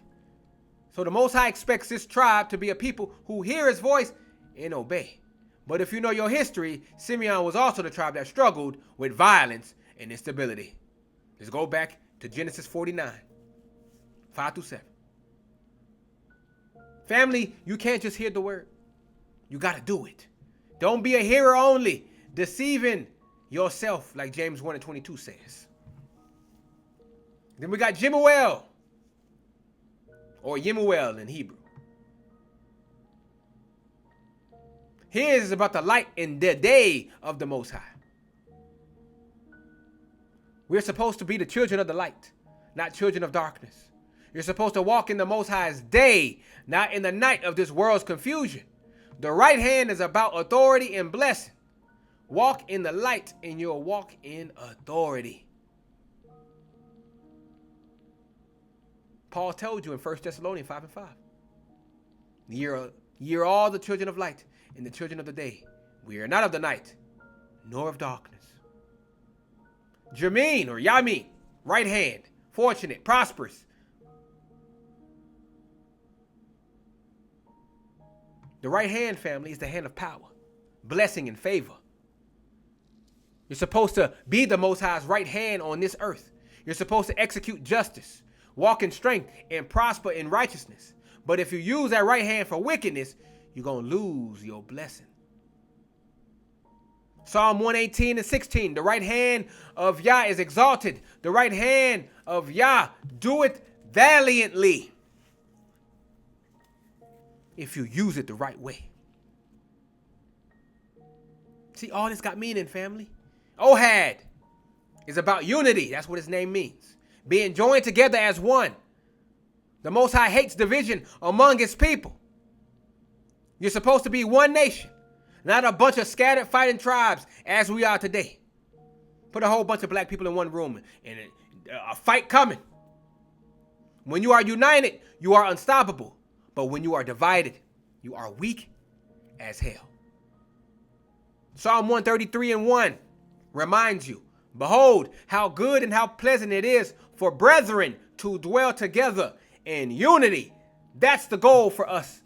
So the Most High expects this tribe to be a people who hear his voice and obey. But if you know your history, Simeon was also the tribe that struggled with violence and instability. Let's go back to Genesis 49, 5 through 7. Family, you can't just hear the word. You got to do it. Don't be a hearer only, deceiving yourself, like James 1:22 says. Then we got Jemuel, or Yemuel in Hebrew. His is about the light in the day of the Most High. We're supposed to be the children of the light, not children of darkness. You're supposed to walk in the Most High's day, not in the night of this world's confusion. The right hand is about authority and blessing. Walk in the light and you'll walk in authority. Paul told you in 1 Thessalonians 5:5. Ye are all the children of light and the children of the day. We are not of the night, nor of darkness. Jameen or Yamin, right hand, fortunate, prosperous. The right hand, family, is the hand of power, blessing, and favor. You're supposed to be the Most High's right hand on this earth. You're supposed to execute justice, walk in strength, and prosper in righteousness. But if you use that right hand for wickedness, you're going to lose your blessing. Psalm 118:16, the right hand of Yah is exalted. The right hand of Yah doeth valiantly. If you use it the right way. See, all this got meaning, family. Ohad is about unity. That's what his name means. Being joined together as one. The Most High hates division among his people. You're supposed to be one nation, not a bunch of scattered fighting tribes as we are today. Put a whole bunch of black people in one room and a fight coming. When you are united, you are unstoppable. But when you are divided, you are weak as hell. Psalm 133:1 reminds you, behold, how good and how pleasant it is for brethren to dwell together in unity. That's the goal for us.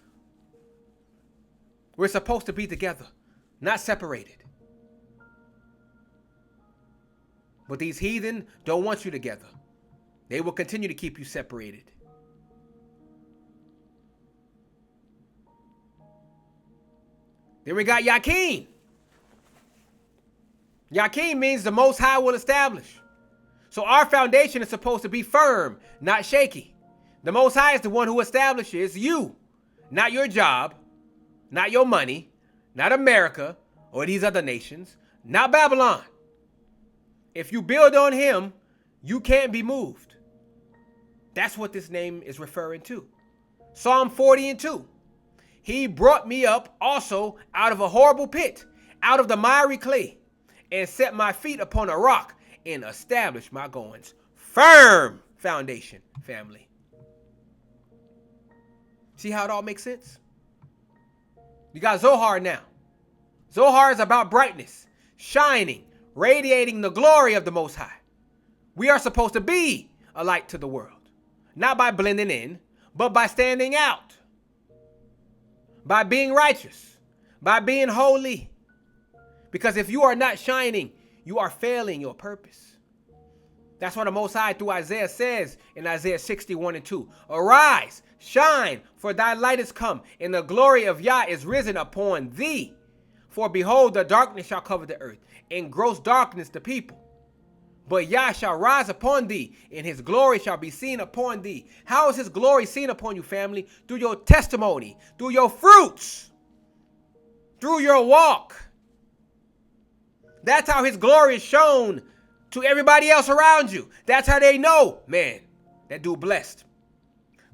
We're supposed to be together, not separated. But these heathen don't want you together. They will continue to keep you separated. Then we got Yakin. Yakin means the Most High will establish. So our foundation is supposed to be firm, not shaky. The Most High is the one who establishes you, not your job, not your money, not America or these other nations, not Babylon. If you build on him, you can't be moved. That's what this name is referring to. Psalm 40:2. He brought me up also out of a horrible pit, out of the miry clay, and set my feet upon a rock and established my goings. Firm foundation, family. See how it all makes sense? You got Zohar now. Zohar is about brightness, shining, radiating the glory of the Most High. We are supposed to be a light to the world, not by blending in, but by standing out, by being righteous, by being holy. Because if you are not shining, you are failing your purpose. That's what the Most High through Isaiah says in Isaiah 61:2. Arise, shine, for thy light is come, and the glory of Yah is risen upon thee. For behold, the darkness shall cover the earth, and gross darkness the people. But Yah shall rise upon thee, and his glory shall be seen upon thee. How is his glory seen upon you, family? Through your testimony, through your fruits, through your walk. That's how his glory is shown to everybody else around you. That's how they know, man, that dude blessed.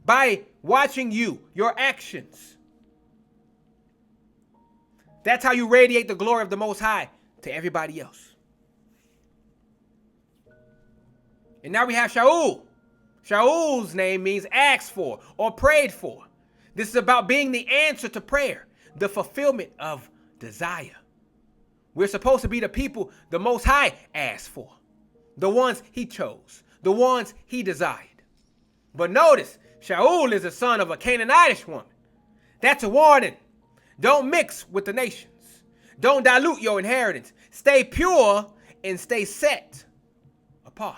By watching you, your actions. That's how you radiate the glory of the Most High to everybody else. And now we have Shaul. Shaul's name means asked for or prayed for. This is about being the answer to prayer, the fulfillment of desire. We're supposed to be the people the Most High asked for, the ones he chose, the ones he desired. But notice, Shaul is the son of a Canaanitish woman. That's a warning. Don't mix with the nations. Don't dilute your inheritance. Stay pure and stay set apart.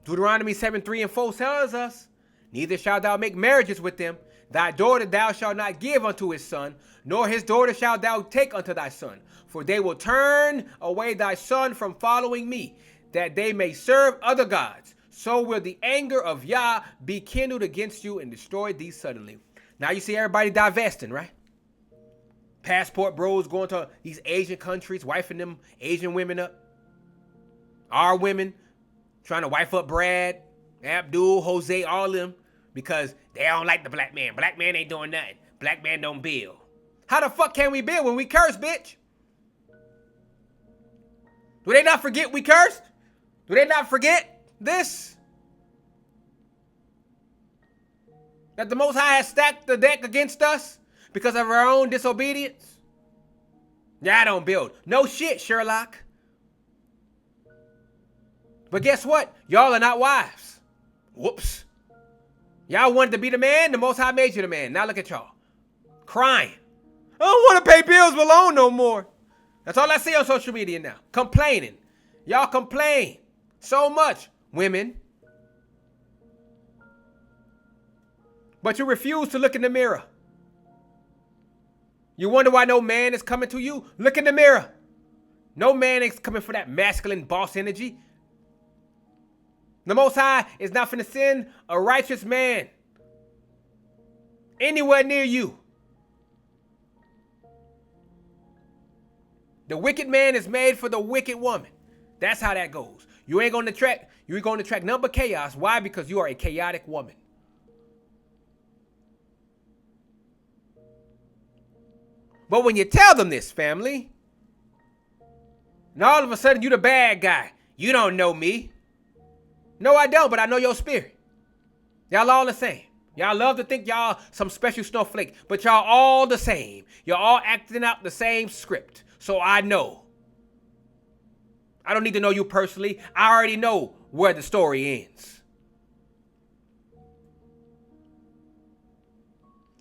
Deuteronomy 7:3-4 tells us, neither shalt thou make marriages with them. Thy daughter thou shalt not give unto his son, nor his daughter shalt thou take unto thy son. For they will turn away thy son from following me, that they may serve other gods. So will the anger of Yah be kindled against you and destroy thee suddenly. Now you see everybody divesting, right? Passport bros going to these Asian countries, wifing them Asian women up. Our women trying to wife up Brad, Abdul, Jose, all of them, because they don't like the black man. Black man ain't doing nothing. Black man don't build. How the fuck can we build when we curse, bitch? Do they not forget we cursed? Do they not forget this? That the Most High has stacked the deck against us because of our own disobedience? Yeah, I don't build. No shit, Sherlock. But guess what? Y'all are not wives. Whoops. Y'all wanted to be the man, the Most High made you the man. Now look at y'all. Crying. I don't want to pay bills alone no more. That's all I see on social media now. Complaining. Y'all complain so much, women. But you refuse to look in the mirror. You wonder why no man is coming to you? Look in the mirror. No man is coming for that masculine boss energy. The Most High is not finna send a righteous man anywhere near you. The wicked man is made for the wicked woman. That's how that goes. You ain't gonna attract nothing but chaos. Why? Because you are a chaotic woman. But when you tell them this, family, and all of a sudden you the bad guy. You don't know me. No, I don't, but I know your spirit. Y'all all the same. Y'all love to think y'all some special snowflake, but y'all all the same. Y'all all acting out the same script. So I know. I don't need to know you personally. I already know where the story ends.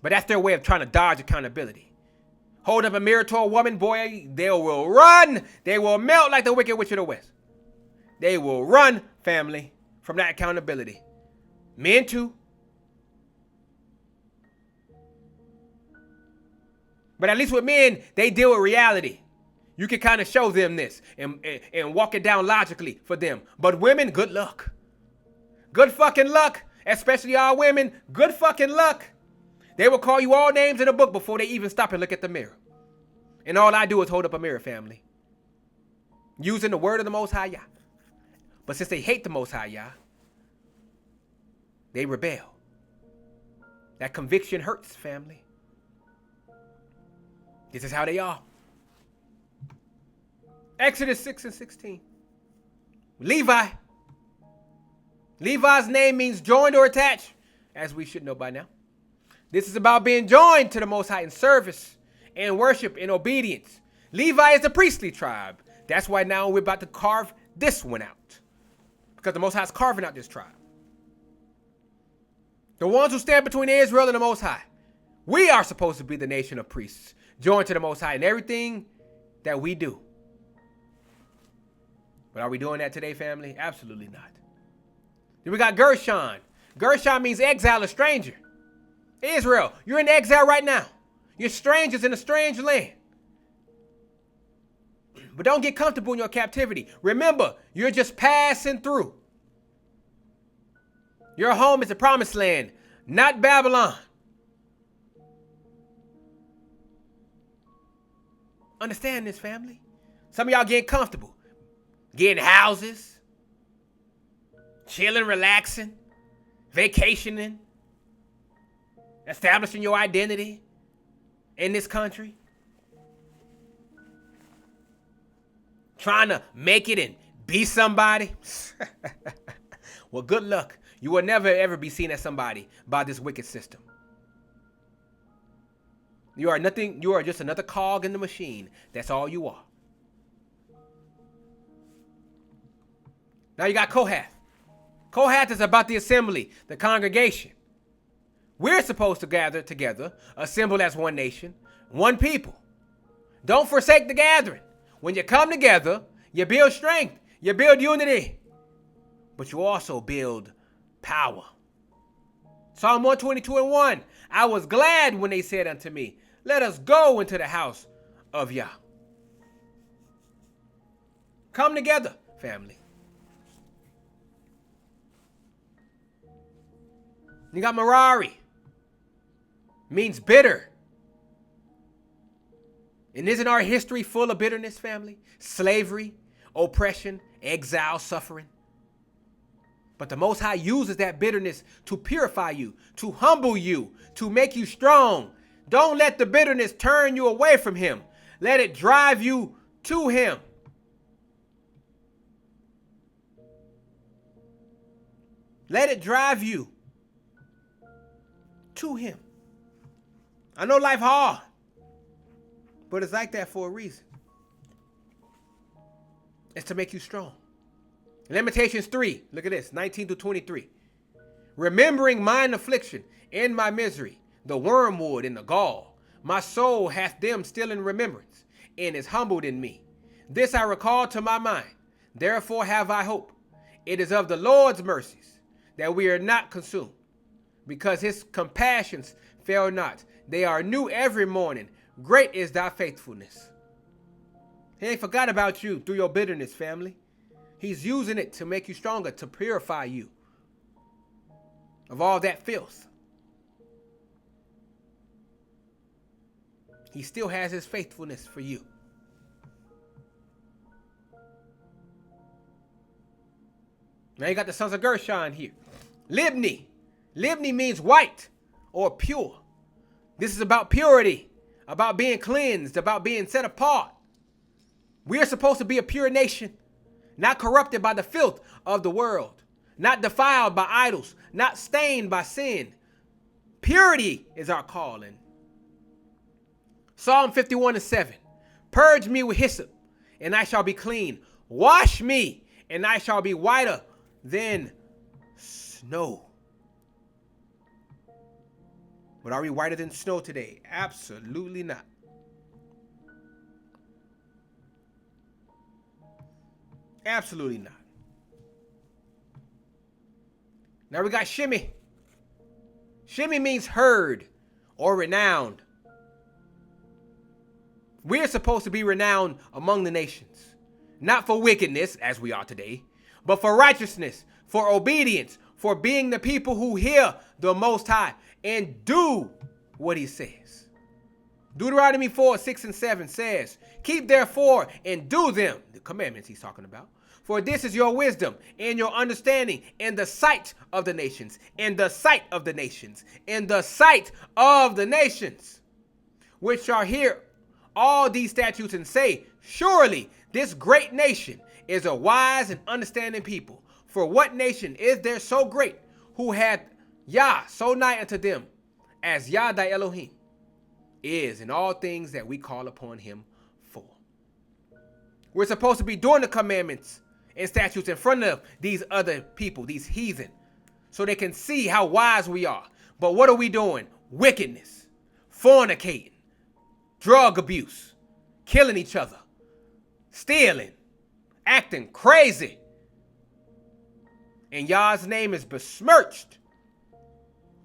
But that's their way of trying to dodge accountability. Hold up a mirror to a woman, boy, they will run. They will melt like the Wicked Witch of the West. They will run, family, from that accountability. Men too. But at least with men, they deal with reality. You can kind of show them this and walk it down logically for them. But women, good luck. Good fucking luck. Especially our women, good fucking luck. They will call you all names in a book before they even stop and look at the mirror. And all I do is hold up a mirror, family. Using the word of the Most High Yah. But since they hate the Most High Yah, they rebel. That conviction hurts, family. This is how they are. Exodus 6:16. Levi. Levi's name means joined or attached, as we should know by now. This is about being joined to the Most High in service and worship and obedience. Levi is the priestly tribe. That's why now we're about to carve this one out. Because the Most High is carving out this tribe. The ones who stand between Israel and the Most High. We are supposed to be the nation of priests, joined to the Most High in everything that we do. But are we doing that today, family? Absolutely not. Then we got Gershon. Gershon means exile or stranger. Israel, you're in exile right now. You're strangers in a strange land. But don't get comfortable in your captivity. Remember, you're just passing through. Your home is the promised land, not Babylon. Understand this, family? Some of y'all getting comfortable. Getting houses. Chilling, relaxing. Vacationing. Establishing your identity in this country. Trying to make it and be somebody. Well, good luck. You will never ever be seen as somebody by this wicked system. You are nothing. You are just another cog in the machine. That's all you are. Now you got Kohath. Kohath is about the assembly, the congregation. We're supposed to gather together, assemble as one nation, one people. Don't forsake the gathering. When you come together, you build strength, you build unity, but you also build power. Psalm 122:1. I was glad when they said unto me, let us go into the house of Yah. Come together, family. You got Merari. Means bitter. And isn't our history full of bitterness, family? Slavery, oppression, exile, suffering. But the Most High uses that bitterness to purify you, to humble you, to make you strong. Don't let the bitterness turn you away from him. Let it drive you to him. Let it drive you to him. I know life hard, but it's like that for a reason. It's to make you strong. Lamentations 3, look at this, 19 to 23. Remembering mine affliction and my misery, the wormwood and the gall, my soul hath them still in remembrance, and is humbled in me. This I recall to my mind, therefore have I hope. It is of the Lord's mercies that we are not consumed, because his compassions fail not. They are new every morning. Great is thy faithfulness. He ain't forgot about you through your bitterness, family. He's using it to make you stronger, to purify you of all that filth. He still has his faithfulness for you. Now you got the sons of Gershon here. Libni. Libni means white or pure. This is about purity, about being cleansed, about being set apart. We are supposed to be a pure nation, not corrupted by the filth of the world, not defiled by idols, not stained by sin. Purity is our calling. Psalm 51:7. Purge me with hyssop, and I shall be clean. Wash me, and I shall be whiter than snow. But are we whiter than snow today? Absolutely not. Absolutely not. Now we got Shimei. Shimei means heard or renowned. We are supposed to be renowned among the nations, not for wickedness, as we are today, but for righteousness, for obedience, for being the people who hear the Most High and do what he says. Deuteronomy 4:6-7 says, keep therefore and do them, the commandments he's talking about. For this is your wisdom and your understanding in the sight of the nations, in the sight of the nations, in the sight of the nations, which shall hear all these statutes and say, surely this great nation is a wise and understanding people. For what nation is there so great who hath Yah so nigh unto them as Yah thy Elohim is in all things that we call upon him for? We're supposed to be doing the commandments and statutes in front of these other people, these heathen, so they can see how wise we are. But what are we doing? Wickedness, fornicating, drug abuse, killing each other, stealing, acting crazy. And Yah's name is besmirched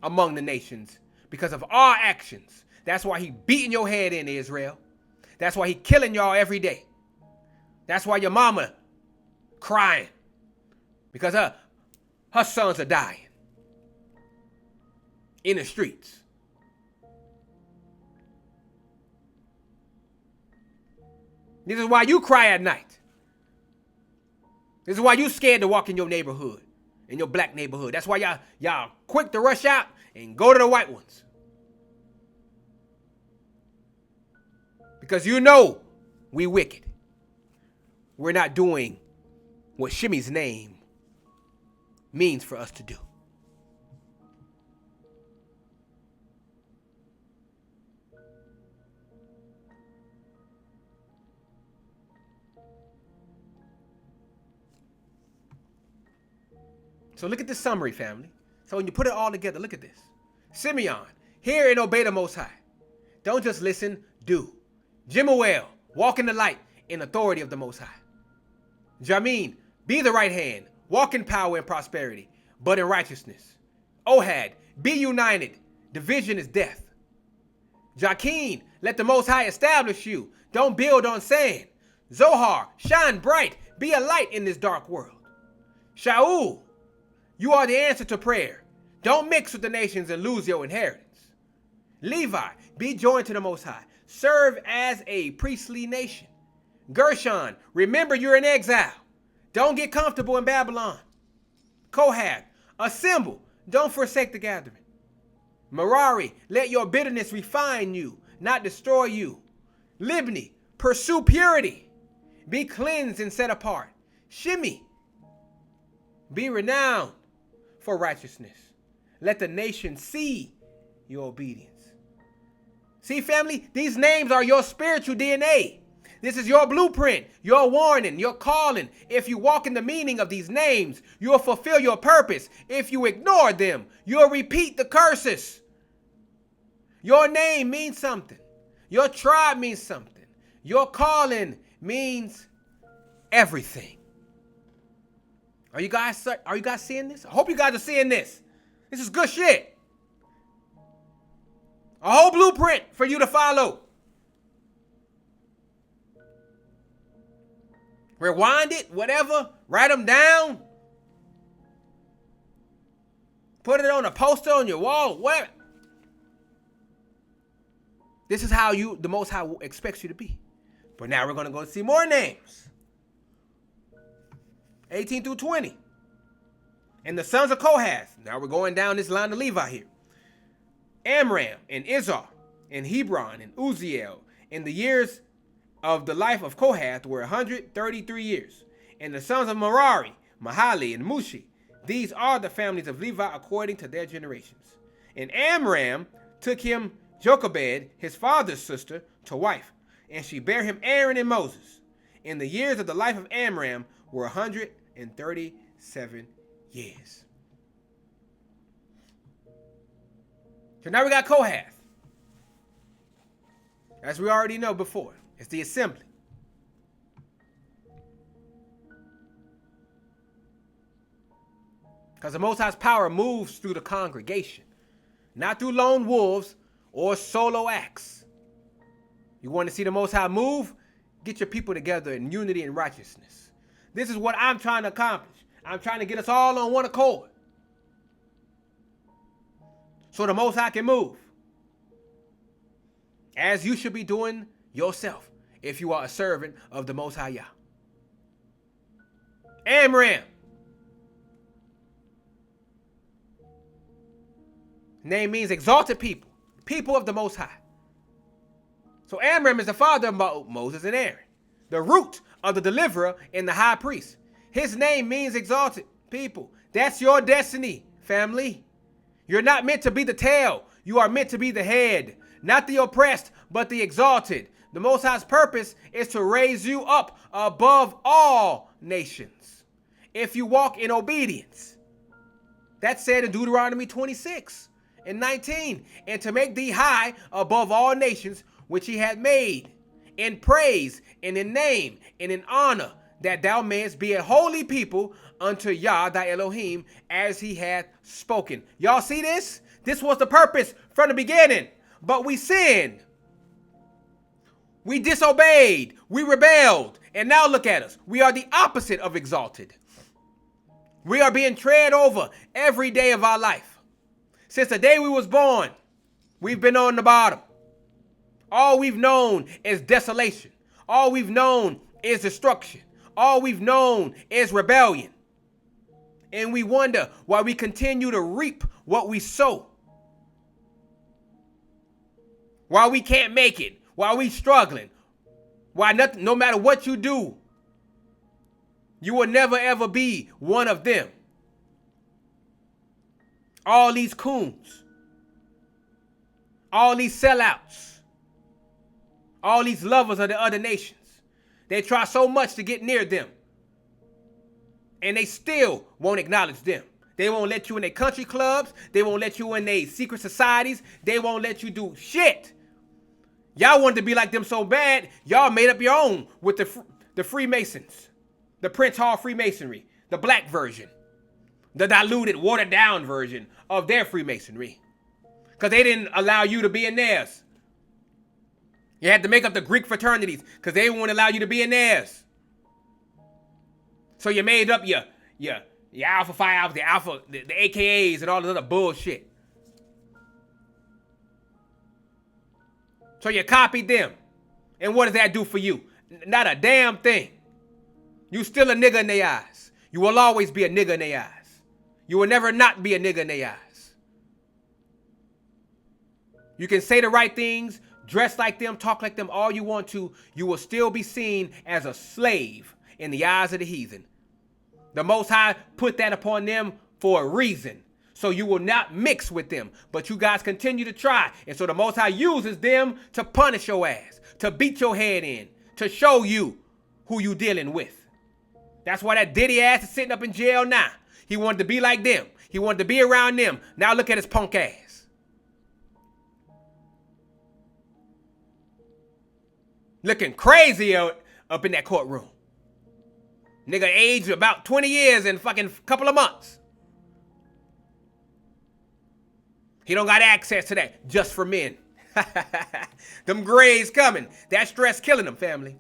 among the nations because of our actions. That's why he beating your head in, Israel. That's why he killing y'all every day. That's why your mama crying because her sons are dying in the streets. This is why you cry at night. This is why you scared to walk in your neighborhood, in your black neighborhood. That's why y'all quick to rush out and go to the white ones. Because you know we wicked. We're not doing what Shimei's name means for us to do. So look at this summary, family. So when you put it all together, look at this. Simeon, hear and obey the Most High. Don't just listen, do. Jemuel, walk in the light and authority of the Most High. Jamin, be the right hand, walk in power and prosperity, but in righteousness. Ohad, be united, division is death. Jachin, let the Most High establish you, don't build on sand. Zohar, shine bright, be a light in this dark world. Shaul, you are the answer to prayer. Don't mix with the nations and lose your inheritance. Levi, be joined to the Most High. Serve as a priestly nation. Gershon, remember you're in exile. Don't get comfortable in Babylon. Kohath, assemble. Don't forsake the gathering. Merari, let your bitterness refine you, not destroy you. Libni, pursue purity. Be cleansed and set apart. Shimei, be renowned for righteousness. Let the nation see your obedience. See, family, these names are your spiritual DNA. This is your blueprint, your warning, your calling. If you walk in the meaning of these names, you'll fulfill your purpose. If you ignore them, you'll repeat the curses. Your name means something. Your tribe means something. Your calling means everything. Are you guys seeing this? I hope you guys are seeing this. This is good shit. A whole blueprint for you to follow. Rewind it, whatever. Write them down. Put it on a poster on your wall, whatever. This is how the Most High expects you to be. But now we're going to go see more names. 18 through 20. And the sons of Kohath. Now we're going down this line of Levi here. Amram and Izhar and Hebron and Uzziel. In the years of the life of Kohath were 133 years. And the sons of Merari, Mahali and Mushi. These are the families of Levi according to their generations. And Amram took him Jochebed, his father's sister, to wife. And she bare him Aaron and Moses. And the years of the life of Amram were 137 years. So now we got Kohath. As we already know before, it's the assembly. Because the Most High's power moves through the congregation, not through lone wolves or solo acts. You want to see the Most High move? Get your people together in unity and righteousness. This is what I'm trying to accomplish. I'm trying to get us all on one accord, so the Most High can move. As you should be doing yourself if you are a servant of the Most High Yah. Amram. Name means exalted people. People of the Most High. So Amram is the father of Moses and Aaron, the root of the deliverer and the high priest. His name means exalted people. That's your destiny, family. You're not meant to be the tail. You are meant to be the head. Not the oppressed, but the exalted. The Most High's purpose is to raise you up above all nations if you walk in obedience. That's said in Deuteronomy 26 and 19. And to make thee high above all nations which he hath made, in praise and in name and in honor, that thou mayest be a holy people unto Yah thy Elohim, as he hath spoken. Y'all see this? This was the purpose from the beginning. But we sinned. We disobeyed. We rebelled. And now look at us. We are the opposite of exalted. We are being tread over every day of our life. Since the day we was born, we've been on the bottom. All we've known is desolation. All we've known is destruction. All we've known is rebellion. And we wonder why we continue to reap what we sow. Why we can't make it. Why we struggling. Why nothing, no matter what you do, you will never ever be one of them. All these coons. All these sellouts. All these lovers of the other nations. They try so much to get near them. And they still won't acknowledge them. They won't let you in their country clubs. They won't let you in their secret societies. They won't let you do shit. Y'all wanted to be like them so bad, y'all made up your own with the Freemasons. The Prince Hall Freemasonry. The black version. The diluted, watered down version of their Freemasonry. Because they didn't allow you to be in theirs. You had to make up the Greek fraternities because they wouldn't allow you to be in theirs. So you made up your Alpha Phi Alpha, the AKAs and all this other bullshit. So you copied them. And what does that do for you? Not a damn thing. You still a nigga in their eyes. You will always be a nigga in their eyes. You will never not be a nigga in their eyes. You can say the right things, dress like them, talk like them all you want to. You will still be seen as a slave in the eyes of the heathen. The Most High put that upon them for a reason. So you will not mix with them. But you guys continue to try. And so the Most High uses them to punish your ass, to beat your head in, to show you who you dealing with. That's why that Diddy ass is sitting up in jail now. He wanted to be like them. He wanted to be around them. Now look at his punk ass. Looking crazy up in that courtroom. Nigga aged about 20 years in fucking couple of months. He don't got access to that just for men. Them grays coming. That stress killing them, family.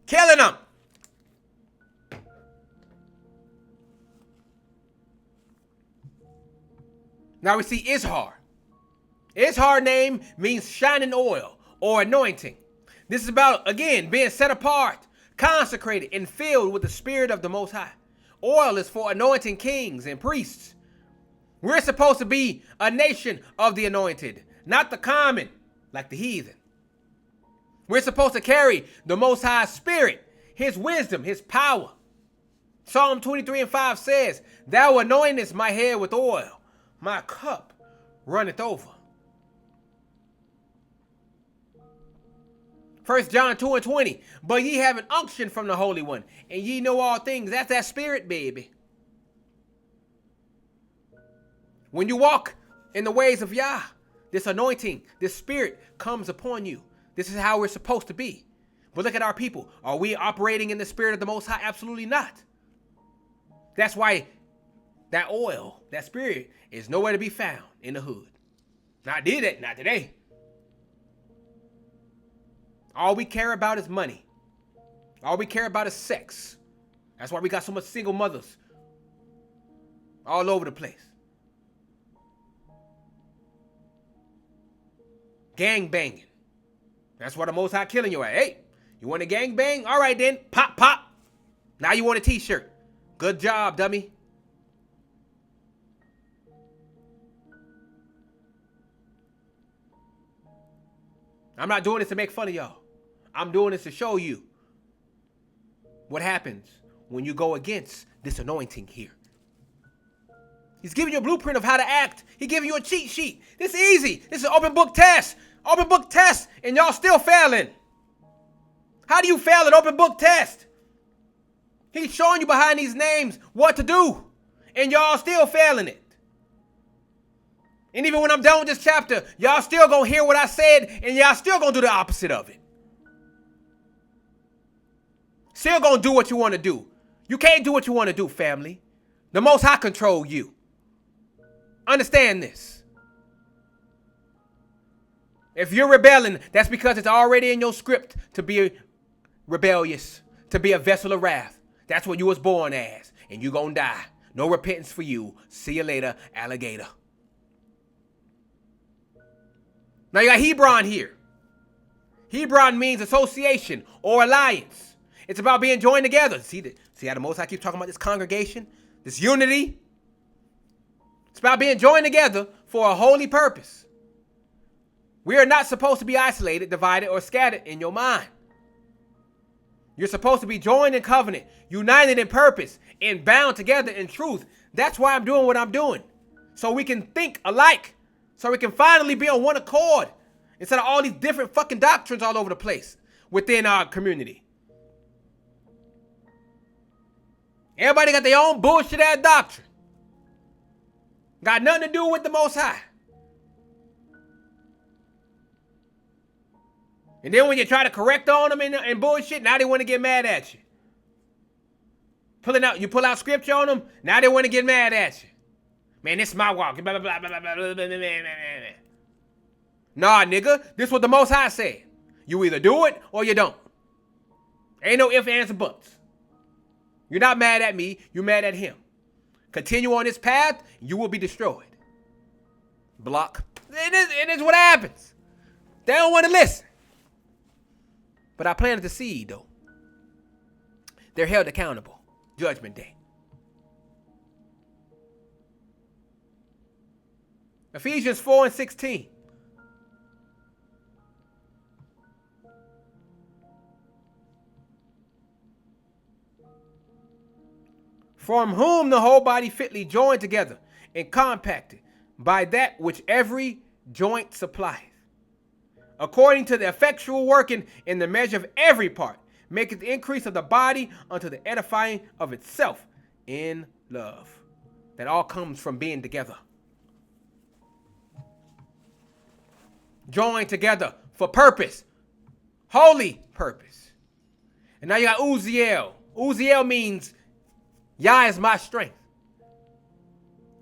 Killing them. Now we see Izhar. Izhar name means shining oil or anointing. This is about, again, being set apart, consecrated, and filled with the Spirit of the Most High. Oil is for anointing kings and priests. We're supposed to be a nation of the anointed, not the common, like the heathen. We're supposed to carry the Most High's Spirit, His wisdom, His power. Psalm 23:5 says, "Thou anointest my head with oil, my cup runneth over." 1 John 2:20, "But ye have an unction from the Holy One, and ye know all things." That's that Spirit, baby. When you walk in the ways of Yah, this anointing, this Spirit comes upon you. This is how we're supposed to be. But look at our people. Are we operating in the Spirit of the Most High? Absolutely not. That's why that oil, that Spirit, is nowhere to be found in the hood. Not did it, not today. All we care about is money. All we care about is sex. That's why we got so much single mothers all over the place. Gang banging. That's why the Most High killing you at. Hey, you want a gang bang? All right then, pop, pop. Now you want a t-shirt. Good job, dummy. I'm not doing this to make fun of y'all. I'm doing this to show you what happens when you go against this anointing here. He's giving you a blueprint of how to act. He's giving you a cheat sheet. This is easy. This is an open book test. Open book test, and y'all still failing. How do you fail an open book test? He's showing you behind these names what to do, and y'all still failing it. And even when I'm done with this chapter, y'all still gonna hear what I said, and y'all still gonna do the opposite of it. Still gonna do what you want to do. You can't do what you want to do, family. The Most High control you. Understand this. If you're rebelling, that's because it's already in your script to be rebellious, to be a vessel of wrath. That's what you was born as, and you gonna die. No repentance for you. See you later, alligator. Now you got Hebron here. Hebron means association or alliance. It's about being joined together. See how the Most High keeps talking about this congregation, this unity? It's about being joined together for a holy purpose. We are not supposed to be isolated, divided, or scattered in your mind. You're supposed to be joined in covenant, united in purpose, and bound together in truth. That's why I'm doing what I'm doing. So we can think alike. So we can finally be on one accord. Instead of all these different fucking doctrines all over the place within our community. Everybody got their own bullshit ass doctrine. Got nothing to do with the Most High. And then when you try to correct on them and bullshit, now they want to get mad at you. You pull out scripture on them, now they want to get mad at you. Man, this is my walk. Blah, blah, blah, blah, blah, blah, blah, blah, blah. Nah, nigga, this is what the Most High said. You either do it or you don't. Ain't no ifs, ands, or buts. You're not mad at me, you're mad at him. Continue on this path, you will be destroyed. Block. It is what happens. They don't want to listen. But I planted the seed, though. They're held accountable. Judgment Day. Ephesians 4:16. From whom the whole body fitly joined together and compacted by that which every joint supplieth, according to the effectual working in the measure of every part, maketh the increase of the body unto the edifying of itself in love. That all comes from being together. Joined together for purpose. Holy purpose. And now you got Uziel. Uziel means Yah is my strength.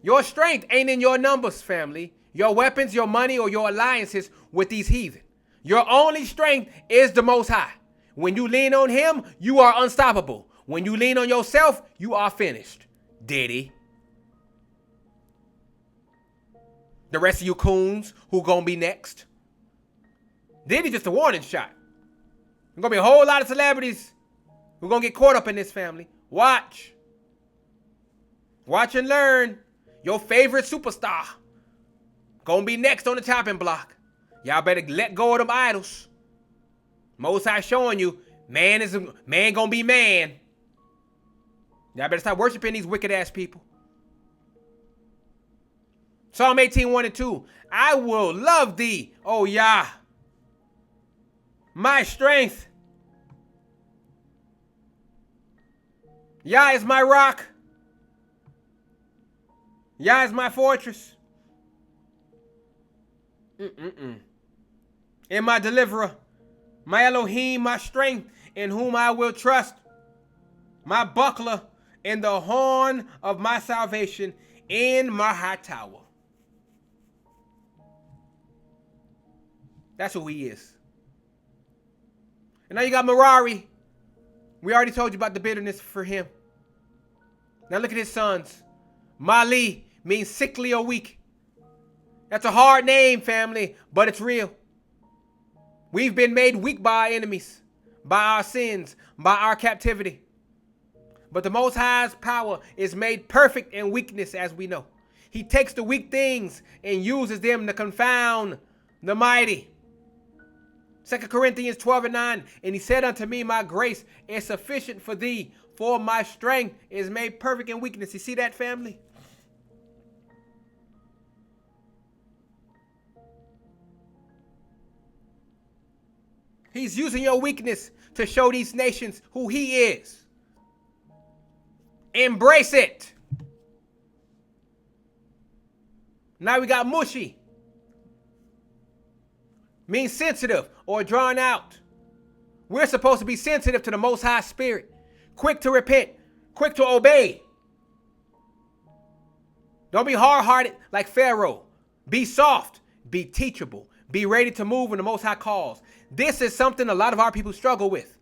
Your strength ain't in your numbers, family, your weapons, your money, or your alliances with these heathen. Your only strength is the Most High. When you lean on him, you are unstoppable. When you lean on yourself, you are finished. Diddy. The rest of you coons who gonna be next. Diddy just a warning shot. There's gonna be a whole lot of celebrities who gonna get caught up in this, family. Watch. Watch and learn. Your favorite superstar gonna be next on the chopping block. Y'all better let go of them idols. Most High showing you, man gonna be man. Y'all better stop worshiping these wicked ass people. Psalm 18:1-2. I will love thee, O Yah, my strength. Yah is my rock. Yah is my fortress. And my deliverer, my Elohim, my strength, in whom I will trust, my buckler, and the horn of my salvation, in my high tower. That's who he is. And now you got Merari. We already told you about the bitterness for him. Now look at his sons. Mali means sickly or weak. That's a hard name, family, but it's real. We've been made weak by our enemies, by our sins, by our captivity. But the Most High's power is made perfect in weakness, as we know. He takes the weak things and uses them to confound the mighty. 2 Corinthians 12:9, and he said unto me, my grace is sufficient for thee, for my strength is made perfect in weakness. You see that, family? He's using your weakness to show these nations who he is. Embrace it. Now we got mushy. Means sensitive or drawn out. We're supposed to be sensitive to the Most High Spirit. Quick to repent. Quick to obey. Don't be hard-hearted like Pharaoh. Be soft. Be teachable. Be ready to move when the Most High calls. This is something a lot of our people struggle with.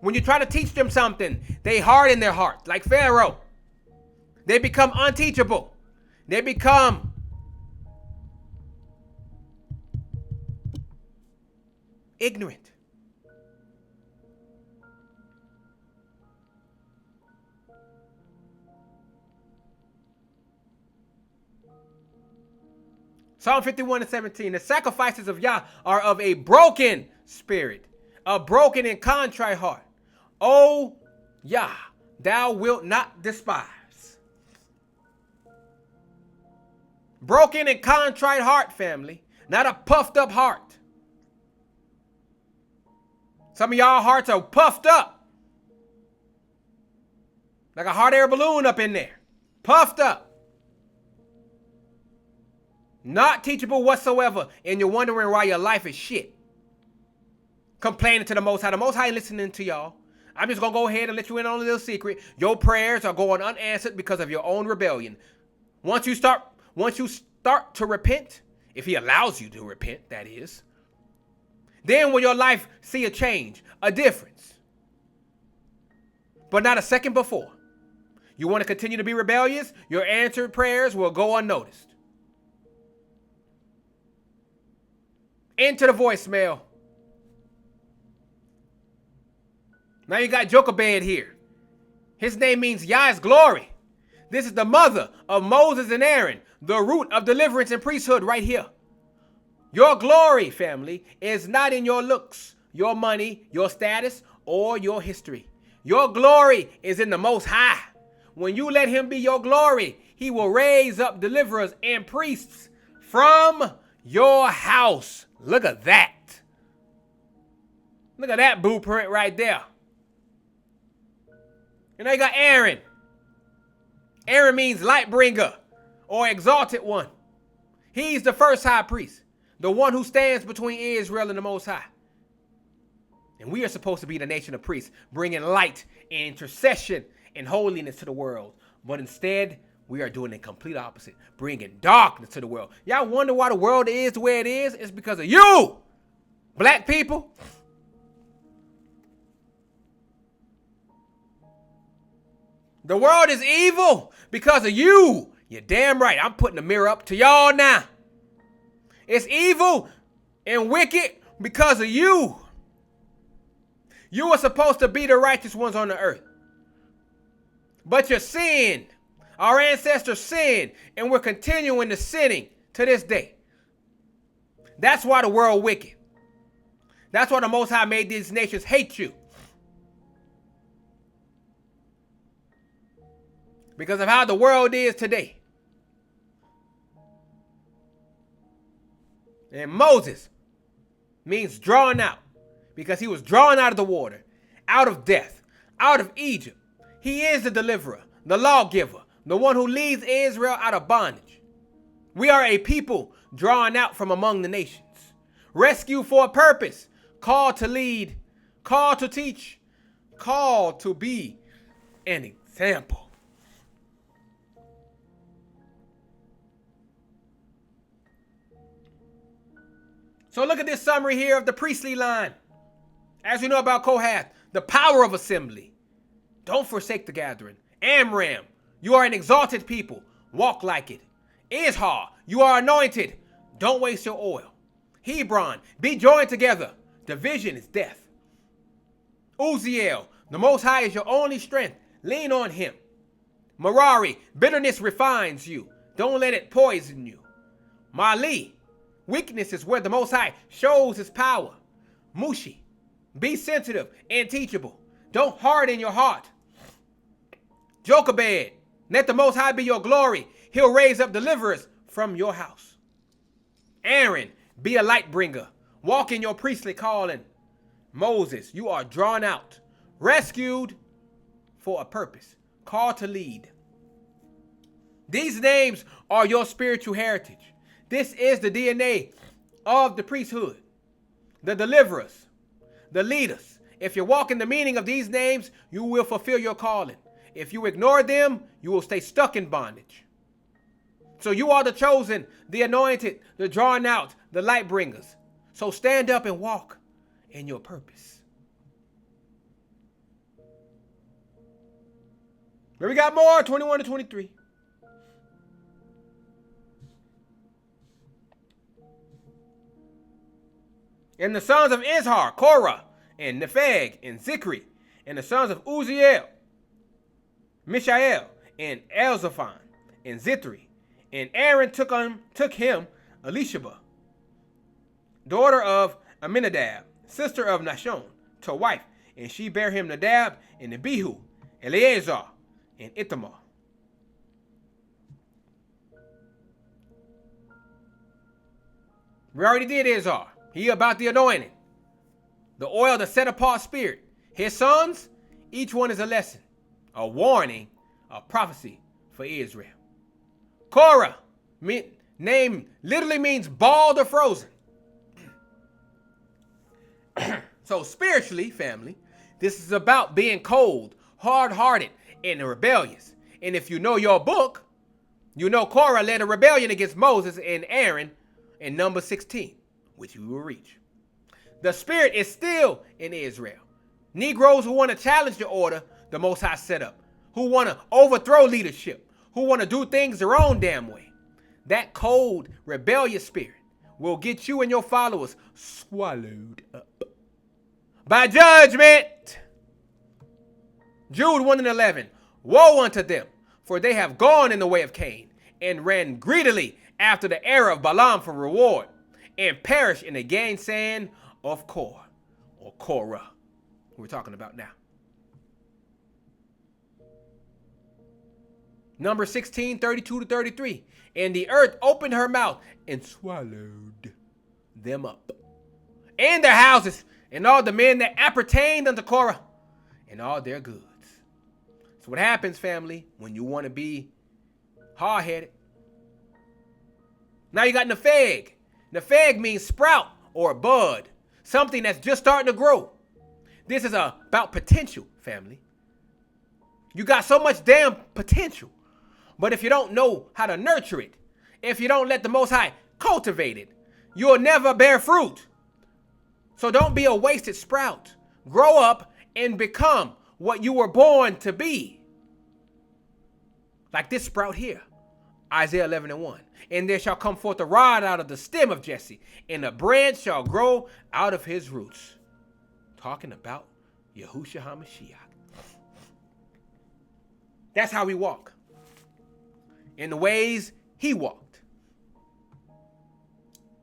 When you try to teach them something, they harden their heart, like Pharaoh. They become unteachable. They become ignorant. Psalm 51:17. The sacrifices of Yah are of a broken spirit, a broken and contrite heart. O Yah, thou wilt not despise. Broken and contrite heart, family, not a puffed up heart. Some of y'all hearts are puffed up. Like a hot air balloon up in there. Puffed up. Not teachable whatsoever, and you're wondering why your life is shit. Complaining to the Most High. The Most High ain't listening to y'all. I'm just going to go ahead and let you in on a little secret. Your prayers are going unanswered because of your own rebellion. Once you start to repent, if he allows you to repent, that is, then will your life see a change, a difference. But not a second before. You want to continue to be rebellious? Your answered prayers will go unnoticed. into the voicemail. Now you got Jochebed here. His name means Yah's glory. This is the mother of Moses and Aaron, the root of deliverance and priesthood right here. Your glory, family, is not in your looks, your money, your status, or your history. Your glory is in the Most High. When you let him be your glory, he will raise up deliverers and priests from your house. Look at that. Look at that blueprint right there. And now you got Aaron. Aaron means light bringer or exalted one. He's the first high priest, the one who stands between Israel and the Most High. And we are supposed to be the nation of priests, bringing light and intercession and holiness to the world. But instead, we are doing the complete opposite, bringing darkness to the world. Y'all wonder why the world is the way it is? It's because of you, black people. The world is evil because of you. You're damn right. I'm putting the mirror up to y'all now. It's evil and wicked because of you. You were supposed to be the righteous ones on the earth. But you sinned. Our ancestors sinned, and we're continuing to sinning to this day. That's why the world wicked. That's why the Most High made these nations hate you. Because of how the world is today. And Moses means drawn out, because he was drawn out of the water, out of death, out of Egypt. He is the deliverer, the lawgiver, the one who leads Israel out of bondage. We are a people drawn out from among the nations, rescued for a purpose, called to lead, called to teach, called to be an example. So look at this summary here of the priestly line. As you know about Kohath, the power of assembly. Don't forsake the gathering. Amram, you are an exalted people. Walk like it. Izhar, you are anointed. Don't waste your oil. Hebron, be joined together. Division is death. Uziel, the Most High is your only strength. Lean on him. Merari, bitterness refines you. Don't let it poison you. Mali, weakness is where the Most High shows his power. Mushi, be sensitive and teachable. Don't harden your heart. Jochebed, let the Most High be your glory. He'll raise up deliverers from your house. Aaron, be a light bringer. Walk in your priestly calling. Moses, you are drawn out, rescued for a purpose, called to lead. These names are your spiritual heritage. This is the DNA of the priesthood, the deliverers, the leaders. If you walk in the meaning of these names, you will fulfill your calling. If you ignore them, you will stay stuck in bondage. So you are the chosen, the anointed, the drawn out, the light bringers. So stand up and walk in your purpose. But we got more, 21 to 23. And the sons of Izhar, Korah, and Nepheg, and Zikri, and the sons of Uziel, Mishael, and Elzaphan, and Zithri. And Aaron took him Elisheba, daughter of Aminadab, sister of Nashon, to wife. And she bare him Nadab, and Abihu, Eleazar, and Ithamar. We already did Izhar. He about the anointing, the oil, the set apart spirit. His sons, each one is a lesson, a warning, a prophecy for Israel. Korah, name literally means bald or frozen. So spiritually, family, this is about being cold, hard-hearted, and rebellious. And if you know your book, you know Korah led a rebellion against Moses and Aaron in Numbers 16. Which we will reach. The spirit is still in Israel. Negroes who want to challenge the order the Most High set up, who want to overthrow leadership, who want to do things their own damn way. That cold, rebellious spirit will get you and your followers swallowed up by judgment. Jude 1 and 11. Woe unto them, for they have gone in the way of Cain, and ran greedily after the error of Balaam for reward, and perished in the gainsaying of Korah, or Korah, who we're talking about now. Number 16, 32 to 33. And the earth opened her mouth and swallowed them up, and their houses, and all the men that appertained unto Korah, and all their goods. So what happens, family, when you want to be hard-headed? Now you got nepheg. Nepheg means sprout or bud, something that's just starting to grow. This is about potential, family. You got so much damn potential. But if you don't know how to nurture it, if you don't let the Most High cultivate it, you'll never bear fruit. So don't be a wasted sprout. Grow up and become what you were born to be. Like this sprout here, Isaiah 11 and 1. And there shall come forth a rod out of the stem of Jesse, and a branch shall grow out of his roots. Talking about Yahushua HaMashiach. That's how we walk. In the ways he walked.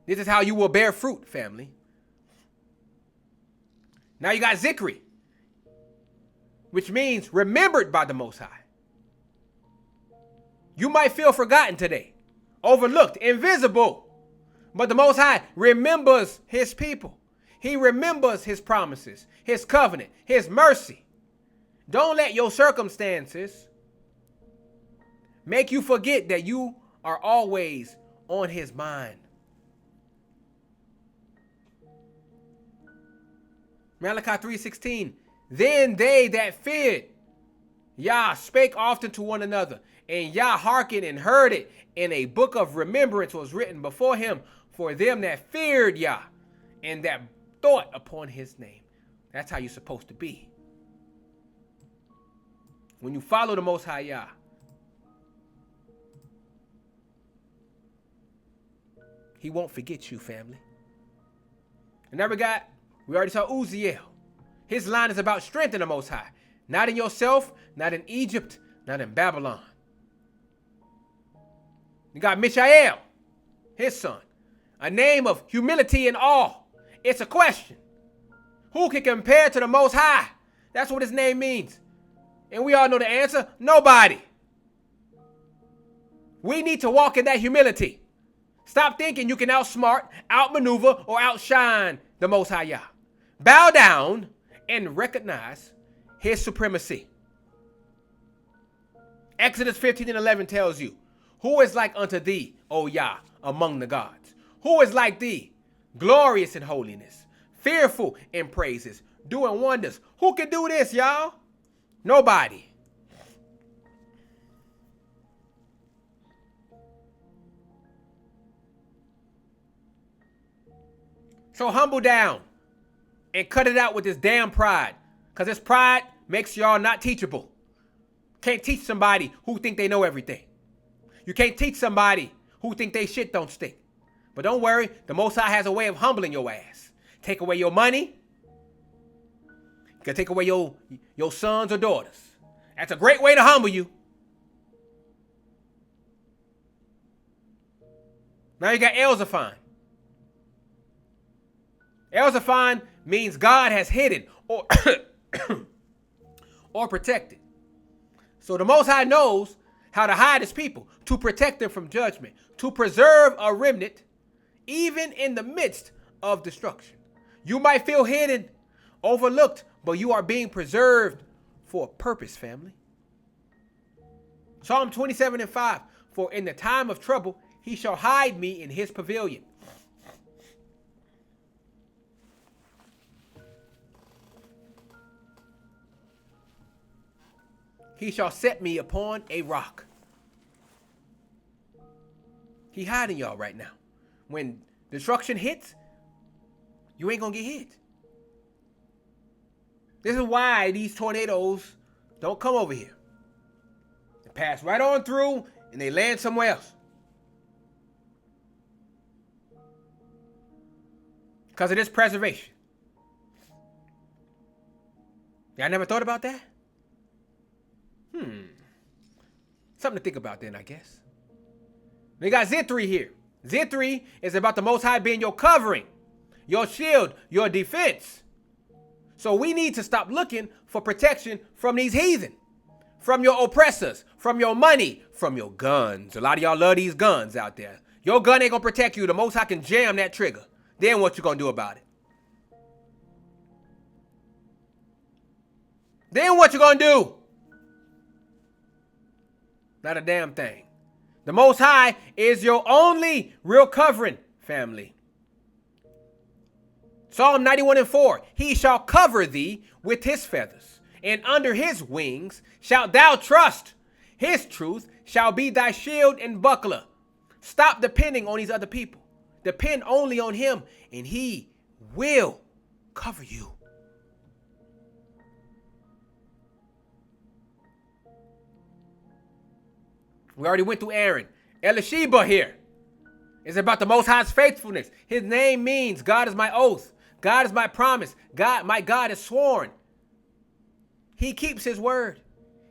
This is how you will bear fruit, family. Now you got Zikri, which means remembered by the Most High. You might feel forgotten today, overlooked, invisible, but the Most High remembers his people. He remembers his promises, his covenant, his mercy. Don't let your circumstances make you forget that you are always on his mind. Malachi 3:16. Then they that feared Yah spake often to one another, and Yah hearkened and heard it, and a book of remembrance was written before him for them that feared Yah, and that thought upon his name. That's how you're supposed to be. When you follow the Most High Yah, he won't forget you, family. And now we already saw Uziel. His line is about strength in the Most High. Not in yourself, not in Egypt, not in Babylon. You got Mishael, his son. A name of humility and awe. It's a question. Who can compare to the Most High? That's what his name means. And we all know the answer. Nobody. We need to walk in that humility. Stop thinking you can outsmart, outmaneuver, or outshine the Most High Yah. Bow down and recognize his supremacy. Exodus 15 and 11 tells you, who is like unto thee, O Yah, among the gods? Who is like thee, glorious in holiness, fearful in praises, doing wonders? Who can do this, y'all? Nobody. So humble down and cut it out with this damn pride. Because this pride makes y'all not teachable. Can't teach somebody who think they know everything. You can't teach somebody who think they shit don't stink. But don't worry, the Most High has a way of humbling your ass. Take away your money. You can take away your sons or daughters. That's a great way to humble you. Now you got Elzaphan. Elzaphan means God has hidden or, or protected. So the Most High knows how to hide his people, to protect them from judgment, to preserve a remnant, even in the midst of destruction. You might feel hidden, overlooked, but you are being preserved for a purpose, family. Psalm 27 and 5, for in the time of trouble, he shall hide me in his pavilion. He shall set me upon a rock. He hiding y'all right now. When destruction hits, you ain't gonna get hit. This is why these tornadoes don't come over here. They pass right on through and they land somewhere else. Because of this preservation. Y'all never thought about that? Something to think about then, I guess. We got Zithri here. Zithri is about the Most High being your covering, your shield, your defense. So we need to stop looking for protection from these heathen, from your oppressors, from your money, from your guns. A lot of y'all love these guns out there. Your gun ain't gonna protect you. The Most High can jam that trigger. Then what you gonna do about it? Then what you gonna do? Not a damn thing. The Most High is your only real covering, family. Psalm 91:4. He shall cover thee with his feathers, and under his wings shalt thou trust. His truth shall be thy shield and buckler. Stop depending on these other people. Depend only on him, and he will cover you. We already went through Aaron. Elisheba here is about the Most High's faithfulness. His name means God is my oath. God is my promise. My God is sworn. He keeps his word.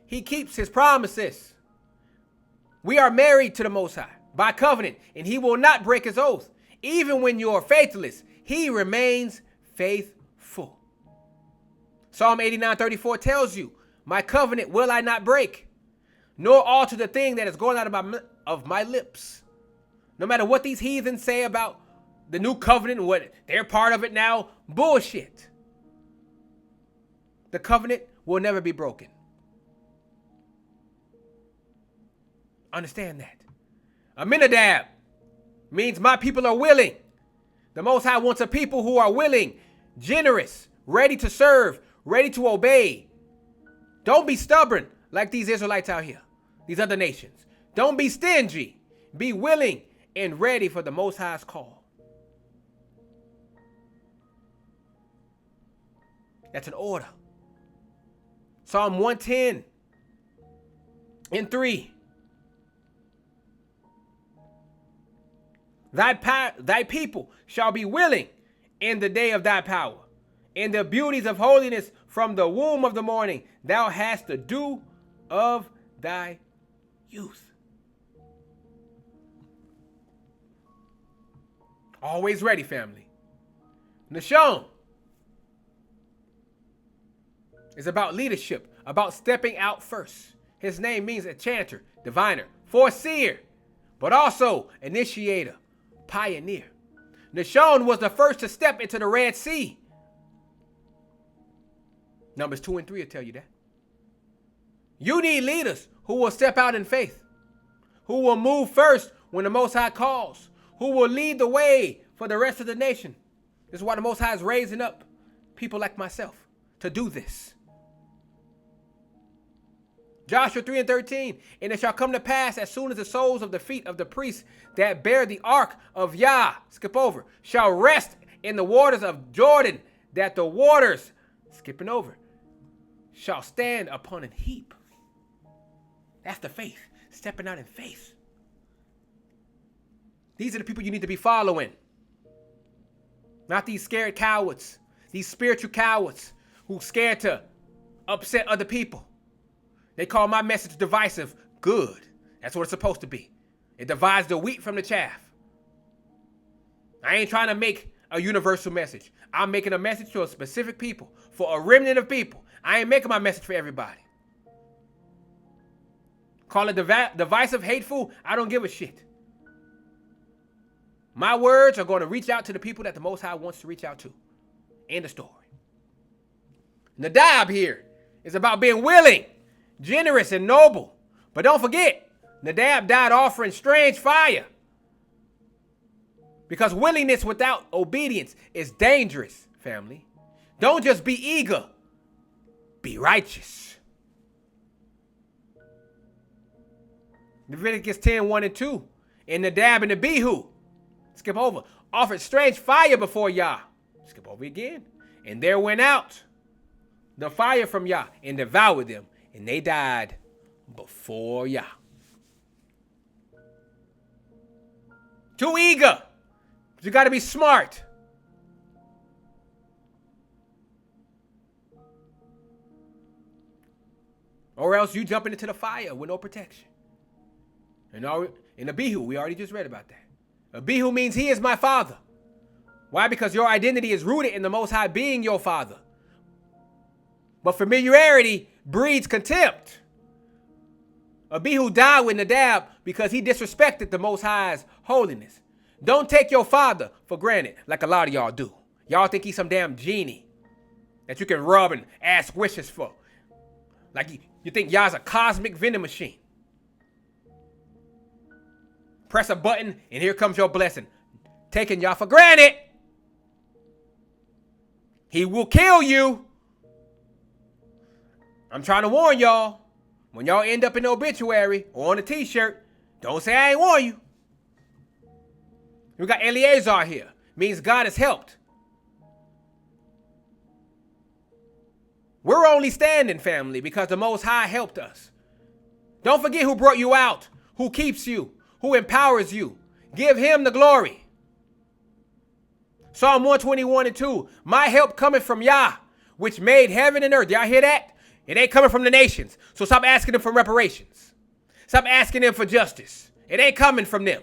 He keeps his promises. We are married to the Most High by covenant, and he will not break his oath. Even when you are faithless, he remains faithful. Psalm 89:34 tells you, my covenant will I not break, nor alter the thing that is going out of my lips. No matter what these heathens say about the new covenant and what they're part of it now, bullshit. The covenant will never be broken. Understand that. Aminadab means my people are willing. The Most High wants a people who are willing, generous, ready to serve, ready to obey. Don't be stubborn like these Israelites out here, these other nations. Don't be stingy. Be willing and ready for the Most High's call. That's an order. Psalm 110:3. Thy people shall be willing in the day of thy power. In the beauties of holiness from the womb of the morning, thou hast the dew of thy youth. Always ready, family. Nashon is about leadership, about stepping out first. His name means enchanter, diviner, foreseer, but also initiator, pioneer. Nashon was the first to step into the Red Sea. Numbers 2 and 3 will tell you that. You need leaders who will step out in faith, who will move first when the Most High calls, who will lead the way for the rest of the nation. This is why the Most High is raising up people like myself to do this. Joshua 3:13, and it shall come to pass as soon as the soles of the feet of the priests that bear the ark of Yah, skip over, shall rest in the waters of Jordan, that the waters, skipping over, shall stand upon an heap. That's the faith, stepping out in faith. These are the people you need to be following. Not these scared cowards, these spiritual cowards who scared to upset other people. They call my message divisive. Good. That's what it's supposed to be. It divides the wheat from the chaff. I ain't trying to make a universal message. I'm making a message to a specific people, for a remnant of people. I ain't making my message for everybody. Call it divisive, hateful. I don't give a shit. My words are going to reach out to the people that the Most High wants to reach out to. End of story. Nadab here is about being willing, generous, and noble. But don't forget, Nadab died offering strange fire. Because willingness without obedience is dangerous, family. Don't just be eager. Be righteous. Leviticus 10:1 and 2. And Nadab and Abihu, skip over, offered strange fire before Yah. Skip over again. And there went out the fire from Yah and devoured them. And they died before Yah. Too eager. You got to be smart. Or else you jumping into the fire with no protection. And in Abihu, we already just read about that. Abihu means he is my father. Why? Because your identity is rooted in the Most High being your father. But familiarity breeds contempt. Abihu died with Nadab because he disrespected the Most High's holiness. Don't take your father for granted like a lot of y'all do. Y'all think he's some damn genie that you can rub and ask wishes for. Like you think y'all's a cosmic vending machine. Press a button and here comes your blessing. Taking y'all for granted. He will kill you. I'm trying to warn y'all. When y'all end up in the obituary or on a t-shirt, don't say I ain't warn you. We got Eleazar here. Means God has helped. We're only standing, family, because the Most High helped us. Don't forget who brought you out, who keeps you, who empowers you. Give him the glory. Psalm 121:2. My help cometh from Yah, which made heaven and earth. Y'all hear that? It ain't coming from the nations. So stop asking them for reparations. Stop asking them for justice. It ain't coming from them.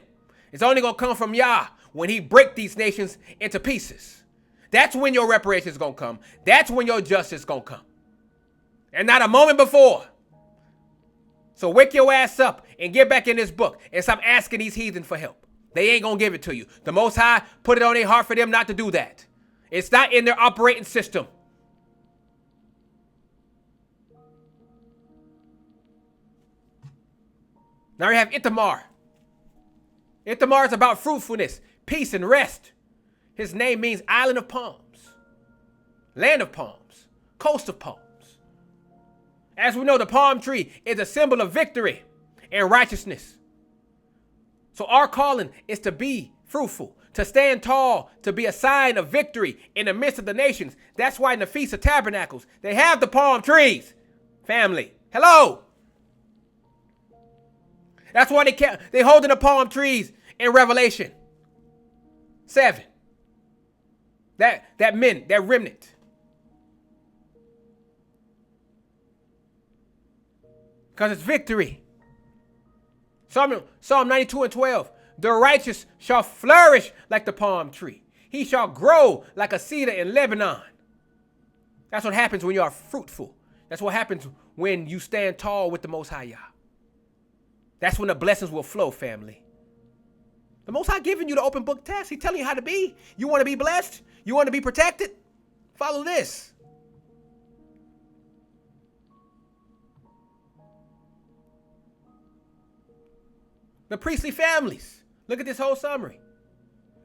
It's only going to come from Yah when he break these nations into pieces. That's when your reparations is going to come. That's when your justice is going to come. And not a moment before. So wake your ass up and get back in this book and stop asking these heathen for help. They ain't going to give it to you. The Most High put it on their heart for them not to do that. It's not in their operating system. Now we have Ithamar. Ithamar is about fruitfulness, peace, and rest. His name means island of palms, land of palms, coast of palms. As we know, the palm tree is a symbol of victory and righteousness. So our calling is to be fruitful, to stand tall, to be a sign of victory in the midst of the nations. That's why in the Feast of Tabernacles, they have the palm trees. Family, hello. That's why they holding the palm trees in Revelation 7. That remnant. Because it's victory. Psalm 92:12. The righteous shall flourish like the palm tree. He shall grow like a cedar in Lebanon. That's what happens when you are fruitful. That's what happens when you stand tall with the Most High Yah. That's when the blessings will flow, family. The Most High giving you the open book test. He's telling you how to be. You want to be blessed? You want to be protected? Follow this. The priestly families. Look at this whole summary.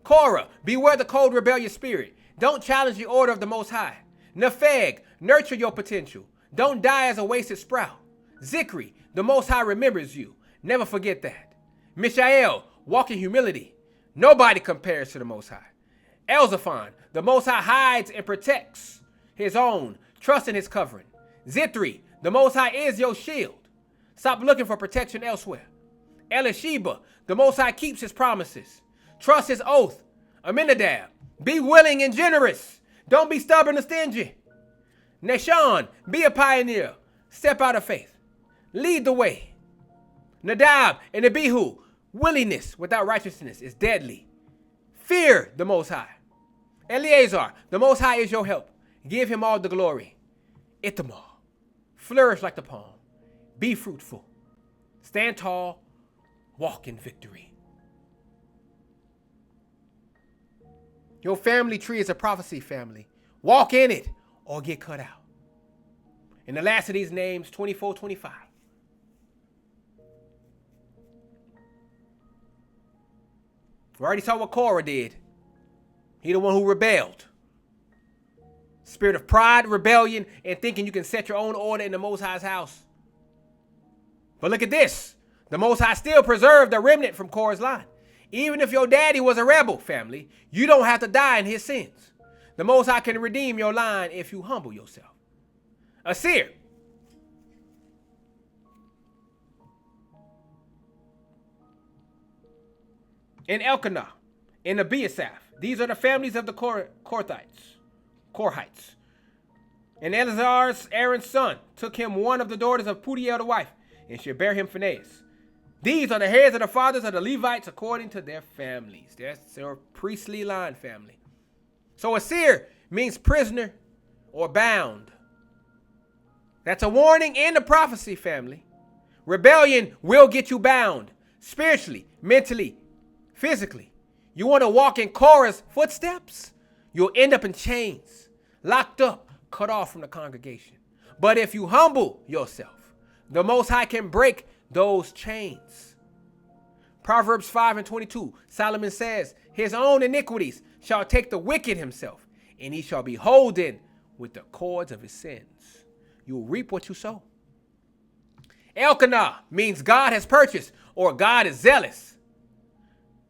Korah, beware the cold, rebellious spirit. Don't challenge the order of the Most High. Nepheg, nurture your potential. Don't die as a wasted sprout. Zikri, the Most High remembers you. Never forget that. Mishael, walk in humility. Nobody compares to the Most High. Elzaphan, the Most High hides and protects his own. Trust in his covering. Zithri, the Most High is your shield. Stop looking for protection elsewhere. Elisheba, the Most High keeps his promises. Trust his oath. Aminadab, be willing and generous. Don't be stubborn or stingy. Nashon, be a pioneer. Step out of faith. Lead the way. Nadab and Abihu, willingness without righteousness is deadly. Fear the Most High. Eleazar, the Most High is your help. Give him all the glory. Ithamar, flourish like the palm. Be fruitful. Stand tall. Walk in victory. Your family tree is a prophecy, family. Walk in it or get cut out. And the last of these names, 24:25. We already saw what Korah did. He the one who rebelled. Spirit of pride, rebellion, and thinking you can set your own order in the Most High's house. But look at this. The Most High still preserved the remnant from Korah's line. Even if your daddy was a rebel, family, you don't have to die in his sins. The Most High can redeem your line if you humble yourself. A seer. In Elkanah, in Abiasaph. These are the families of the Korhites. And Eleazar, Aaron's son, took him one of the daughters of Putiel the wife, and she bare him Phinehas. These are the heads of the fathers of the Levites according to their families. That's their priestly line family. So Asir means prisoner or bound. That's a warning and a prophecy, family. Rebellion will get you bound, spiritually, mentally, physically. You want to walk in Korah's footsteps? You'll end up in chains, locked up, cut off from the congregation. But if you humble yourself, the Most High can break those chains. Proverbs 5:22, Solomon says, his own iniquities shall take the wicked himself, and he shall be holden with the cords of his sins. You will reap what you sow. Elkanah means God has purchased, or God is zealous.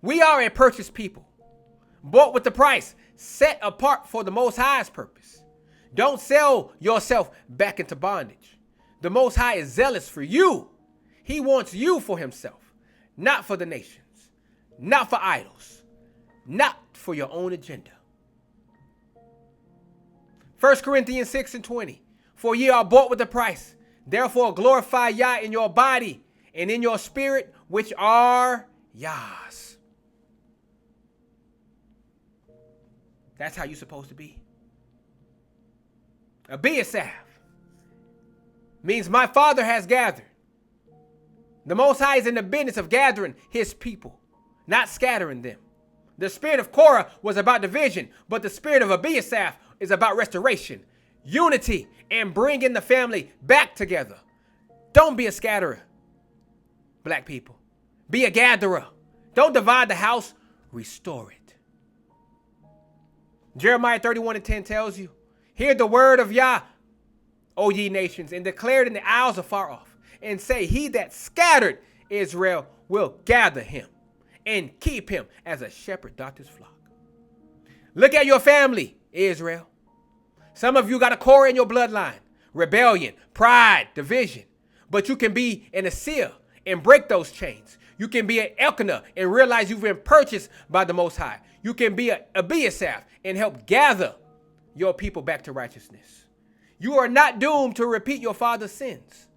We are a purchased people, bought with the price, set apart for the Most High's purpose. Don't sell yourself back into bondage. The Most High is zealous for you. He wants you for himself, not for the nations, not for idols, not for your own agenda. 1 Corinthians 6:20, for ye are bought with a price. Therefore glorify Yah in your body and in your spirit, which are Yah's. That's how you're supposed to be. Abiasaph means my father has gathered. The Most High is in the business of gathering his people, not scattering them. The spirit of Korah was about division, but the spirit of Abiasaph is about restoration, unity, and bringing the family back together. Don't be a scatterer, black people. Be a gatherer. Don't divide the house, restore it. Jeremiah 31:10 tells you, hear the word of Yah, O ye nations, and declare it in the isles afar off, and say, he that scattered Israel will gather him and keep him as a shepherd doth his flock. Look at your family, Israel. Some of you got a Korah in your bloodline, rebellion, pride, division, but you can be an Asir and break those chains. You can be an Elkanah and realize you've been purchased by the Most High. You can be an Abiasaph and help gather your people back to righteousness. You are not doomed to repeat your father's sins.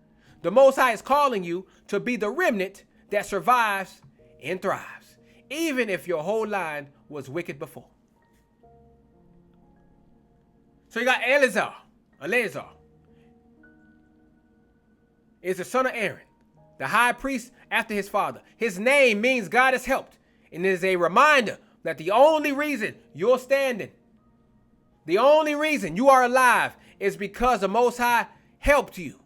The Most High is calling you to be the remnant that survives and thrives, even if your whole line was wicked before. So you got Eleazar. Eleazar is the son of Aaron, the high priest after his father. His name means God has helped, and it is a reminder that the only reason you're standing, the only reason you are alive is because the Most High helped you.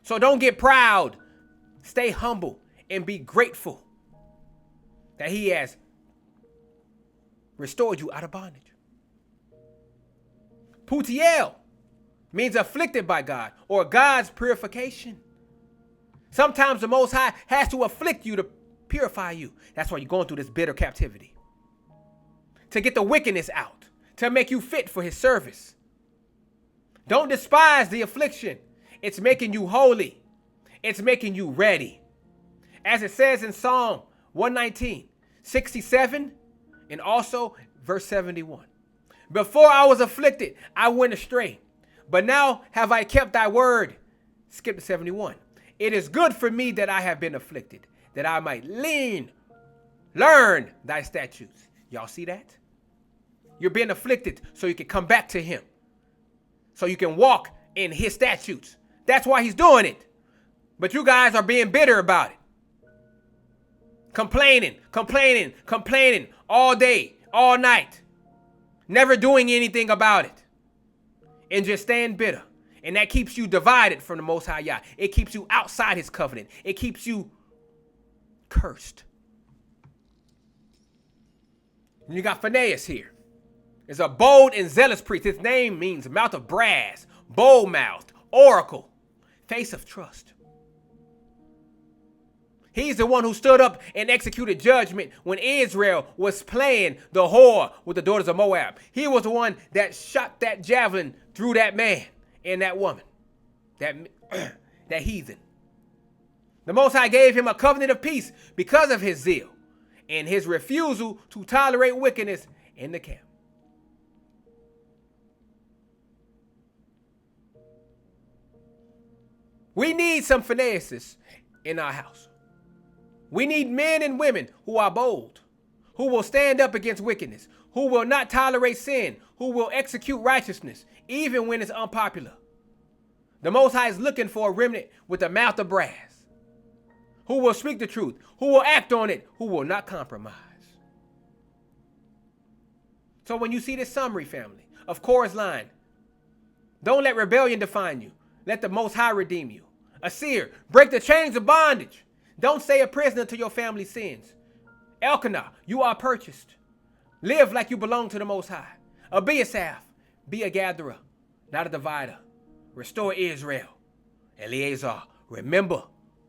So don't get proud. Stay humble and be grateful that he has restored you out of bondage. Putiel means afflicted by God or God's purification. Sometimes the Most High has to afflict you to purify you. That's why you're going through this bitter captivity. To get the wickedness out, to make you fit for his service. Don't despise the affliction. It's making you holy. It's making you ready. As it says in Psalm 119, 67, and also verse 71. Before I was afflicted, I went astray. But now have I kept thy word. Skip to 71. It is good for me that I have been afflicted, that I might learn thy statutes. Y'all see that? You're being afflicted so you can come back to him. So you can walk in his statutes. That's why he's doing it. But you guys are being bitter about it. Complaining all day, all night. Never doing anything about it. And just staying bitter. And that keeps you divided from the Most High Yah. It keeps you outside his covenant. It keeps you cursed. And you got Phinehas here. Is a bold and zealous priest. His name means mouth of brass, bold-mouthed, oracle, face of trust. He's the one who stood up and executed judgment when Israel was playing the whore with the daughters of Moab. He was the one that shot that javelin through that man and that woman, that heathen. The Most High gave him a covenant of peace because of his zeal and his refusal to tolerate wickedness in the camp. We need some Phinehas in our house. We need men and women who are bold, who will stand up against wickedness, who will not tolerate sin, who will execute righteousness, even when it's unpopular. The Most High is looking for a remnant with a mouth of brass, who will speak the truth, who will act on it, who will not compromise. So when you see this summary, family, of Korah's line, don't let rebellion define you. Let the Most High redeem you. A seer, break the chains of bondage. Don't stay a prisoner to your family's sins. Elkanah, you are purchased. Live like you belong to the Most High. Abiasaph, be a gatherer, not a divider. Restore Israel. Eleazar, remember,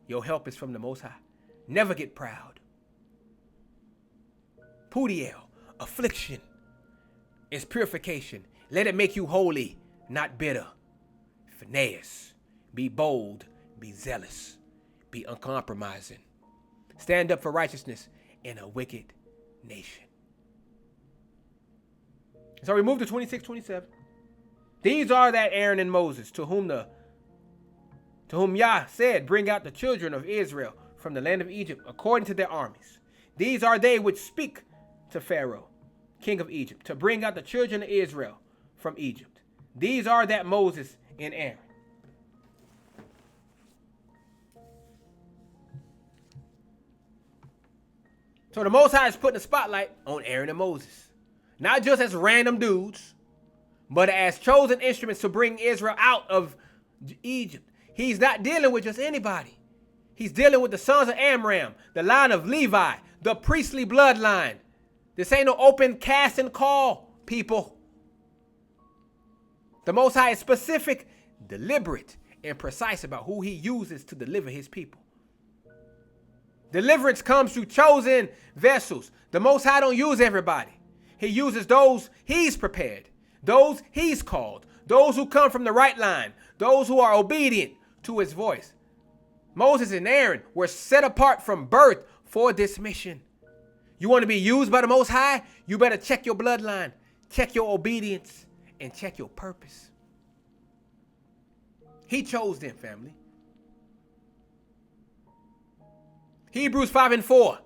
your help is from the Most High. Never get proud. Pudiel, affliction is purification. Let it make you holy, not bitter. Phinehas, be bold, be zealous, be uncompromising. Stand up for righteousness in a wicked nation. So we move to 26-27. These are that Aaron and Moses, to whom Yah said, bring out the children of Israel from the land of Egypt, according to their armies. These are they which speak to Pharaoh, king of Egypt, to bring out the children of Israel from Egypt. These are that Moses and Aaron. So the Most High is putting a spotlight on Aaron and Moses, not just as random dudes, but as chosen instruments to bring Israel out of Egypt. He's not dealing with just anybody. He's dealing with the sons of Amram, the line of Levi, the priestly bloodline. This ain't no open cast and call, people. The Most High is specific, deliberate, and precise about who he uses to deliver his people. Deliverance comes through chosen vessels. The Most High don't use everybody. He uses those he's prepared, those he's called, those who come from the right line, those who are obedient to his voice. Moses and Aaron were set apart from birth for this mission. You want to be used by the Most High? You better check your bloodline, check your obedience, and check your purpose. He chose them, family. Hebrews 5:4.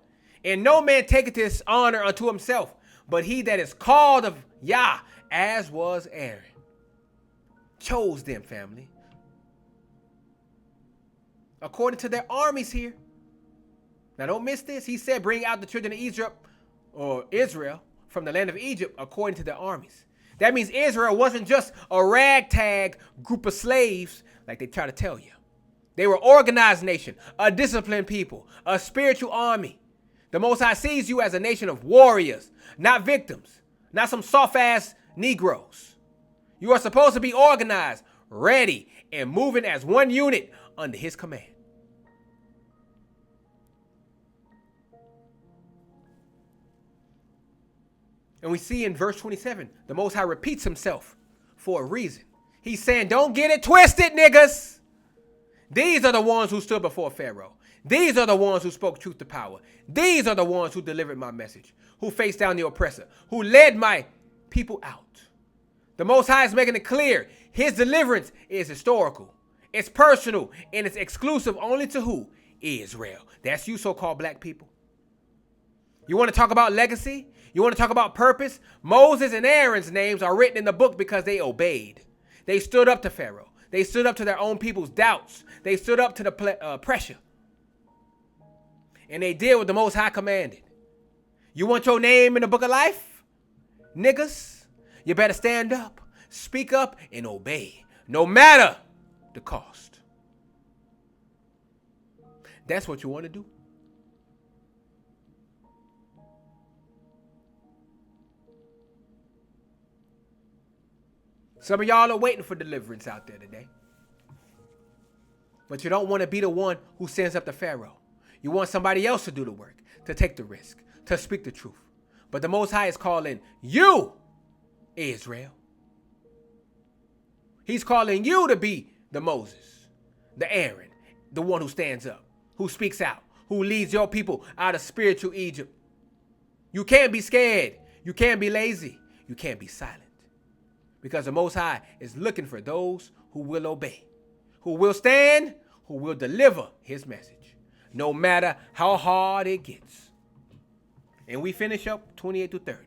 And no man taketh this honor unto himself, but he that is called of Yah, as was Aaron. Chose them, family. According to their armies here. Now don't miss this. He said, bring out the children of Israel from the land of Egypt according to their armies. That means Israel wasn't just a ragtag group of slaves like they try to tell you. They were an organized nation, a disciplined people, a spiritual army. The Most High sees you as a nation of warriors, not victims, not some soft-ass Negroes. You are supposed to be organized, ready, and moving as one unit under his command. And we see in verse 27, the Most High repeats himself for a reason. He's saying, don't get it twisted, niggas. These are the ones who stood before Pharaoh. These are the ones who spoke truth to power. These are the ones who delivered my message, who faced down the oppressor, who led my people out. The Most High is making it clear his deliverance is historical, it's personal, and it's exclusive only to who? Israel. That's you so-called black people. You want to talk about legacy? You want to talk about purpose? Moses and Aaron's names are written in the book because they obeyed. They stood up to Pharaoh. They stood up to their own people's doubts. They stood up to the pressure. And they did what the Most High commanded. You want your name in the book of life? Niggas, you better stand up, speak up, and obey, no matter the cost. That's what you want to do. Some of y'all are waiting for deliverance out there today. But you don't want to be the one who stands up to Pharaoh. You want somebody else to do the work, to take the risk, to speak the truth. But the Most High is calling you, Israel. He's calling you to be the Moses, the Aaron, the one who stands up, who speaks out, who leads your people out of spiritual Egypt. You can't be scared. You can't be lazy. You can't be silent. Because the Most High is looking for those who will obey, who will stand, who will deliver his message, no matter how hard it gets. And we finish up 28 to 30.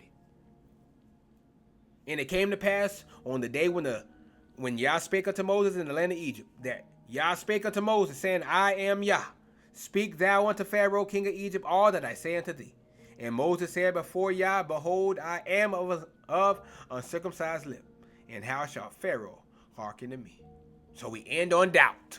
And it came to pass on the day when Yah spake unto Moses in the land of Egypt, that Yah spake unto Moses, saying, I am Yah. Speak thou unto Pharaoh, king of Egypt, all that I say unto thee. And Moses said before Yah, behold, I am of uncircumcised lip, and how shall Pharaoh hearken to me? So we end on doubt.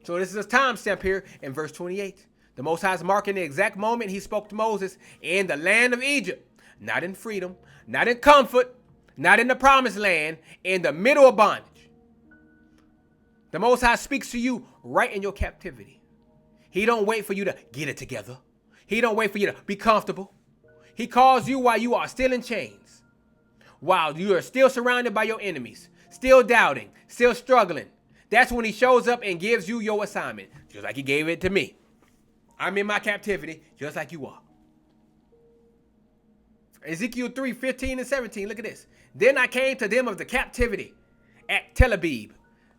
So this is a timestamp here in verse 28. The Most High is marking the exact moment he spoke to Moses in the land of Egypt. Not in freedom, not in comfort, not in the promised land, in the middle of bondage. The Most High speaks to you right in your captivity. He don't wait for you to get it together. He don't wait for you to be comfortable. He calls you while you are still in chains, while you are still surrounded by your enemies, still doubting, still struggling. That's when he shows up and gives you your assignment, just like he gave it to me. I'm in my captivity, just like you are. Ezekiel 3:15 and 17, look at this. Then I came to them of the captivity at Tel Abib,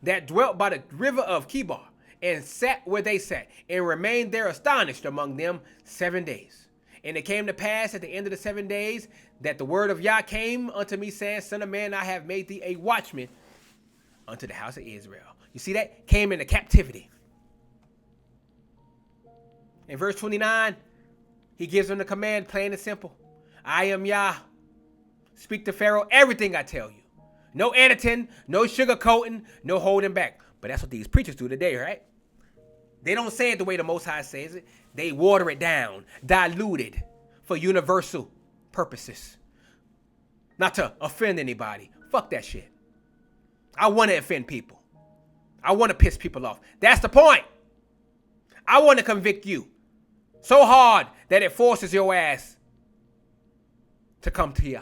that dwelt by the river of Kibar, and sat where they sat, and remained there astonished among them 7 days. And it came to pass at the end of the 7 days that the word of Yah came unto me, saying, Son of man, I have made thee a watchman unto the house of Israel. You see that? Came into captivity. In verse 29, he gives them the command, plain and simple. I am Yah. Speak to Pharaoh everything I tell you. No editing, no sugarcoating, no holding back. But that's what these preachers do today, right? They don't say it the way the Most High says it. They water it down, dilute it for universal purposes. Not to offend anybody. Fuck that shit. I want to offend people. I want to piss people off. That's the point. I want to convict you so hard that it forces your ass to come to Yah.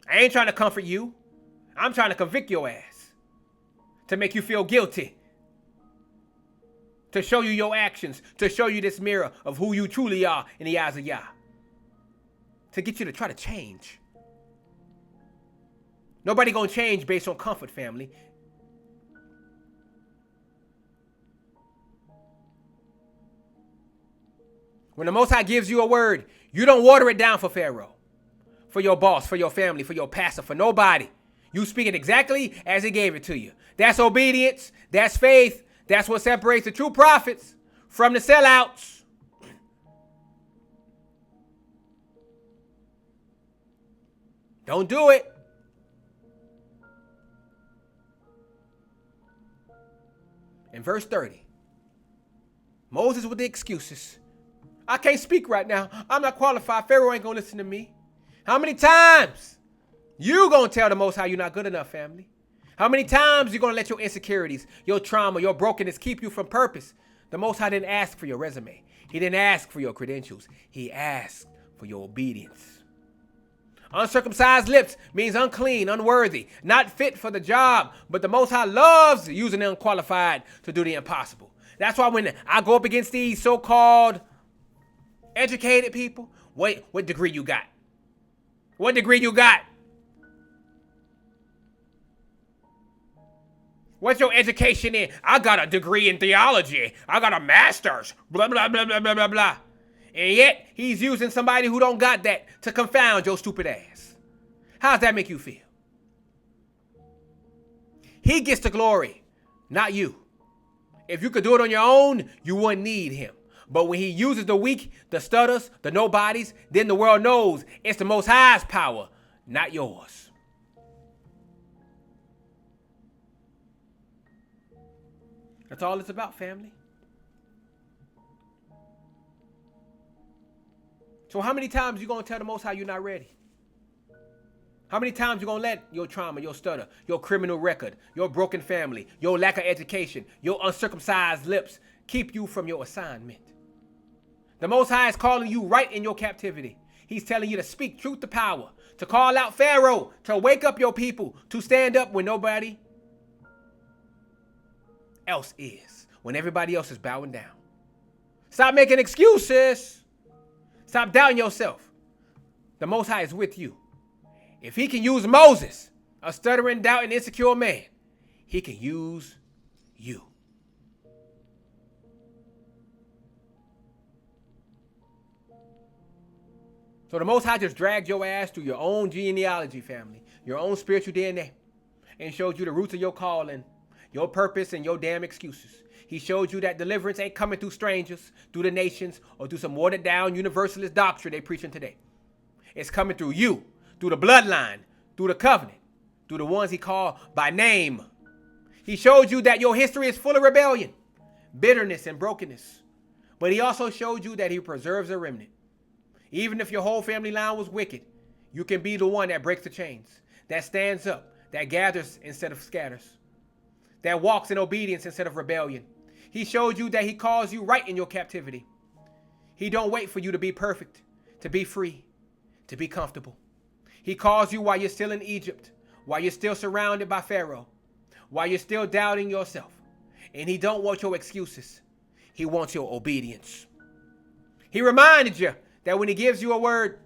I ain't trying to comfort you. I'm trying to convict your ass. To make you feel guilty. To show you your actions. To show you this mirror of who you truly are in the eyes of Yah. To get you to try to change. Nobody gonna change based on comfort, family. When the Most High gives you a word, you don't water it down for Pharaoh, for your boss, for your family, for your pastor, for nobody. You speak it exactly as he gave it to you. That's obedience. That's faith. That's what separates the true prophets from the sellouts. Don't do it. In verse 30, Moses with the excuses. I can't speak right now. I'm not qualified. Pharaoh ain't gonna listen to me. How many times you gonna tell the Most High you're not good enough, family? How many times you gonna let your insecurities, your trauma, your brokenness keep you from purpose? The Most High didn't ask for your resume. He didn't ask for your credentials. He asked for your obedience. Uncircumcised lips means unclean, unworthy, not fit for the job. But the Most High loves using the unqualified to do the impossible. That's why when I go up against these so-called educated people, what degree you got? What degree you got? What's your education in? I got a degree in theology. I got a master's. Blah, blah, blah, blah, blah, blah, blah. And yet, he's using somebody who don't got that to confound your stupid ass. How does that make you feel? He gets the glory, not you. If you could do it on your own, you wouldn't need him. But when he uses the weak, the stutters, the nobodies, then the world knows it's the Most High's power, not yours. That's all it's about, family. So how many times you going to tell the Most High you're not ready? How many times you going to let your trauma, your stutter, your criminal record, your broken family, your lack of education, your uncircumcised lips keep you from your assignment? The Most High is calling you right in your captivity. He's telling you to speak truth to power, to call out Pharaoh, to wake up your people, to stand up when nobody else is, when everybody else is bowing down. Stop making excuses. Stop doubting yourself. The Most High is with you. If he can use Moses, a stuttering, doubting, insecure man, he can use you. So the Most High just dragged your ass through your own genealogy, family, your own spiritual DNA, and showed you the roots of your calling, your purpose, and your damn excuses. He showed you that deliverance ain't coming through strangers, through the nations, or through some watered down universalist doctrine they preaching today. It's coming through you, through the bloodline, through the covenant, through the ones he called by name. He showed you that your history is full of rebellion, bitterness, and brokenness. But he also showed you that he preserves a remnant. Even if your whole family line was wicked, you can be the one that breaks the chains, that stands up, that gathers instead of scatters, that walks in obedience instead of rebellion. He showed you that he calls you right in your captivity. He don't wait for you to be perfect, to be free, to be comfortable. He calls you while you're still in Egypt, while you're still surrounded by Pharaoh, while you're still doubting yourself. And he don't want your excuses. He wants your obedience. He reminded you that when he gives you a word,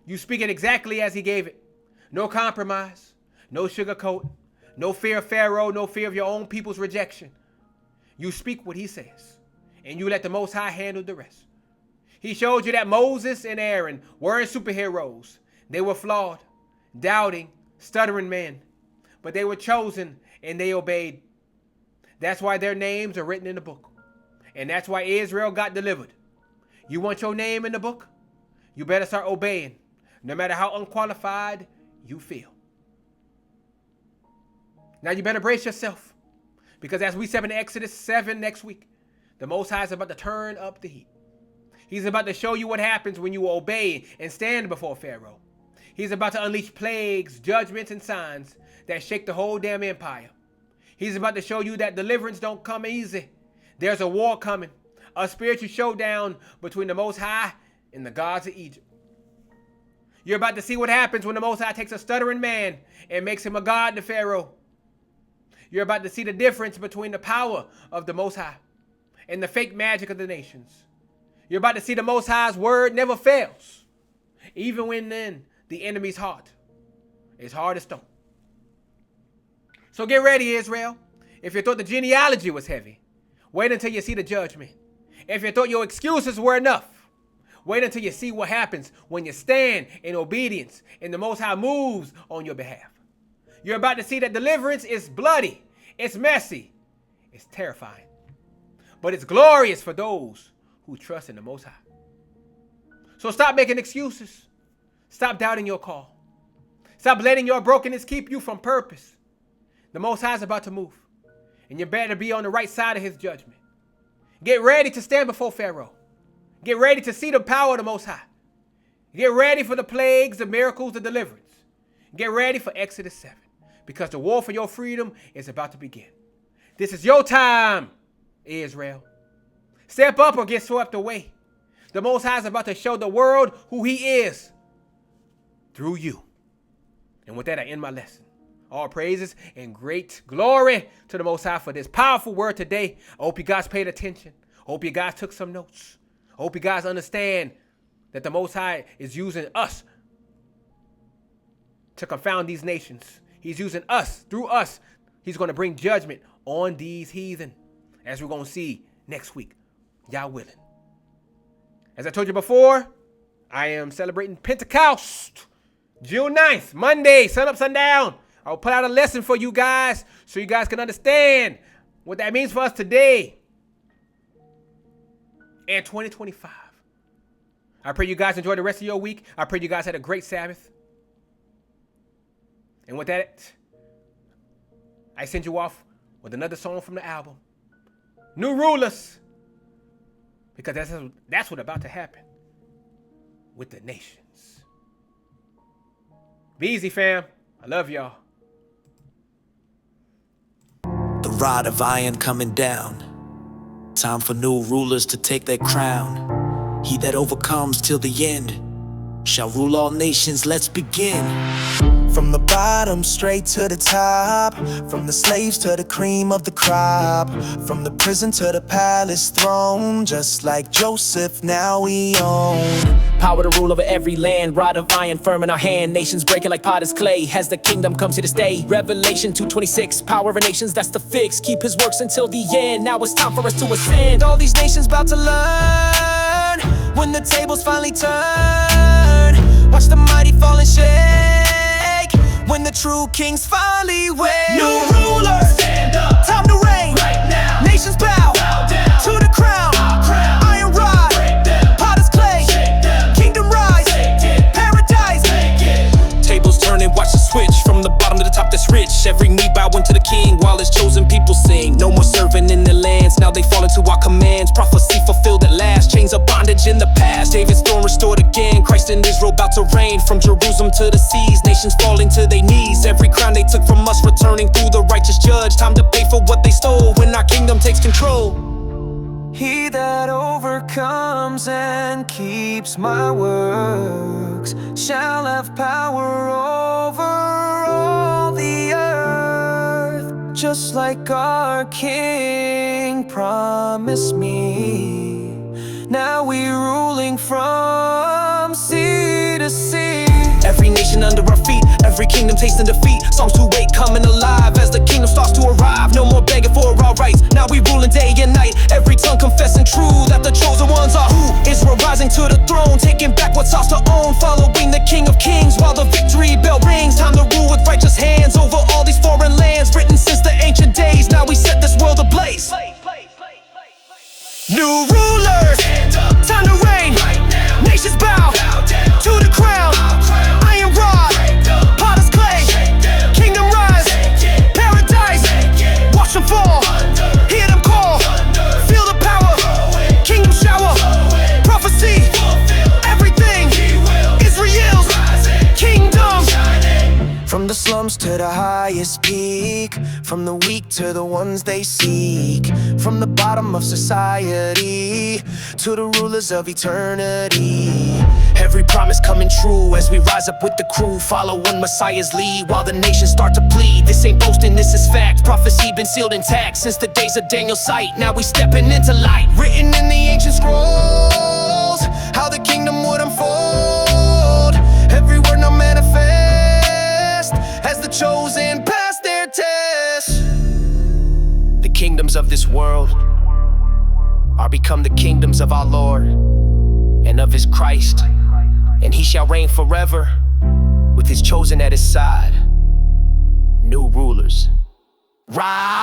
you speak it exactly as he gave it. No compromise, no sugarcoat, no fear of Pharaoh, no fear of your own people's rejection. You speak what he says, and you let the Most High handle the rest. He showed you that Moses and Aaron weren't superheroes. They were flawed, doubting, stuttering men, but they were chosen and they obeyed. That's why their names are written in the book, and that's why Israel got delivered. You want your name in the book? You better start obeying, no matter how unqualified you feel. Now you better brace yourself, because as we step into Exodus 7 next week, the Most High is about to turn up the heat. He's about to show you what happens when you obey and stand before Pharaoh. He's about to unleash plagues, judgments, and signs that shake the whole damn empire. He's about to show you that deliverance don't come easy. There's a war coming, a spiritual showdown between the Most High and the gods of Egypt. You're about to see what happens when the Most High takes a stuttering man and makes him a god to Pharaoh. You're about to see the difference between the power of the Most High and the fake magic of the nations. You're about to see the Most High's word never fails, even when then the enemy's heart is hard as stone. So get ready, Israel. If you thought the genealogy was heavy, wait until you see the judgment. If you thought your excuses were enough, wait until you see what happens when you stand in obedience and the Most High moves on your behalf. You're about to see that deliverance is bloody, it's messy, it's terrifying, but it's glorious for those who trust in the Most High. So stop making excuses. Stop doubting your call. Stop letting your brokenness keep you from purpose. The Most High is about to move, and you better be on the right side of his judgment. Get ready to stand before Pharaoh. Get ready to see the power of the Most High. Get ready for the plagues, the miracles, the deliverance. Get ready for Exodus 7, because the war for your freedom is about to begin. This is your time, Israel. Step up or get swept away. The Most High is about to show the world who he is through you. And with that, I end my lesson. All praises and great glory to the Most High for this powerful word today. I hope you guys paid attention. I hope you guys took some notes. I hope you guys understand that the Most High is using us to confound these nations. He's using us. Through us, he's going to bring judgment on these heathen, as we're going to see next week, Yah willing. As I told you before, I am celebrating Pentecost, June 9th, Monday, sun up, sundown. I'll put out a lesson for you guys so you guys can understand what that means for us today and 2025. I pray you guys enjoy the rest of your week. I pray you guys had a great Sabbath. And with that, I send you off with another song from the album, New Rulers, because that's what's about to happen with the nations. Be easy, fam. I love y'all. The rod of iron coming down. Time for new rulers to take their crown. He that overcomes till the end shall rule all nations. Let's begin. From the bottom straight to the top, from the slaves to the cream of the crop, from the prison to the palace throne, just like Joseph now we own. Power to rule over every land, rod of iron firm in our hand. Nations breaking like potter's clay, as the kingdom comes here to stay. Revelation 2:26, power of nations, that's the fix. Keep his works until the end, now it's time for us to ascend. All these nations about to learn, when the tables finally turn. Watch the mighty fall and shake, when the true kings finally wake. New ruler, stand up, time to reign, right now. Nations bow, down to the crown, iron rod, potter's clay, kingdom rise, paradise. Tables turning, watch the switch, from the bottom to the top that's rich. Every knee bowing to the king, while his chosen people sing. No more serving in the lands, now they fall into our commands. Prophecy fulfilled at last, chains of bondage in the past. David's throne restored again, Christ in Israel about to reign. From Jerusalem to the seas, nations falling to their knees. Every crown they took from us returning through the righteous judge. Time to pay for what they stole when our kingdom takes control. He that overcomes and keeps my works shall have power over all the earth, just like our King promised me. Now we're ruling from sea to sea. Every nation under our feet, every kingdom tasting defeat. Psalms 2:8 coming alive as the kingdom starts to arrive. No more begging for our rights, now we ruling day and night. Every tongue confessing true that the chosen ones are who? Israel rising to the throne, taking back what's ours to own. Following the King of Kings while the victory bell rings. Time to rule with righteous hands over all these foreign lands. Written since the ancient days, now we set this world ablaze. New rulers, time to reign, nations bow to the crown, iron rod, potter's clay, kingdom rise, paradise. Watch them fall, hear them call, feel the power, kingdom shower, prophecy, everything, Israel's kingdom. From the slums to the highest peak, from the weak to the ones they seek, from the bottom of society to the rulers of eternity. Every promise coming true as we rise up with the crew, following Messiah's lead while the nations start to plead. This ain't boasting, this is fact. Prophecy been sealed intact since the days of Daniel's sight. Now we stepping into light, written in the ancient scrolls, how the kingdom would unfold. Every word now manifest as the chosen pass their test. The kingdoms of this world are become the kingdoms of our Lord and of his Christ, and he shall reign forever with his chosen at his side. New rulers rise.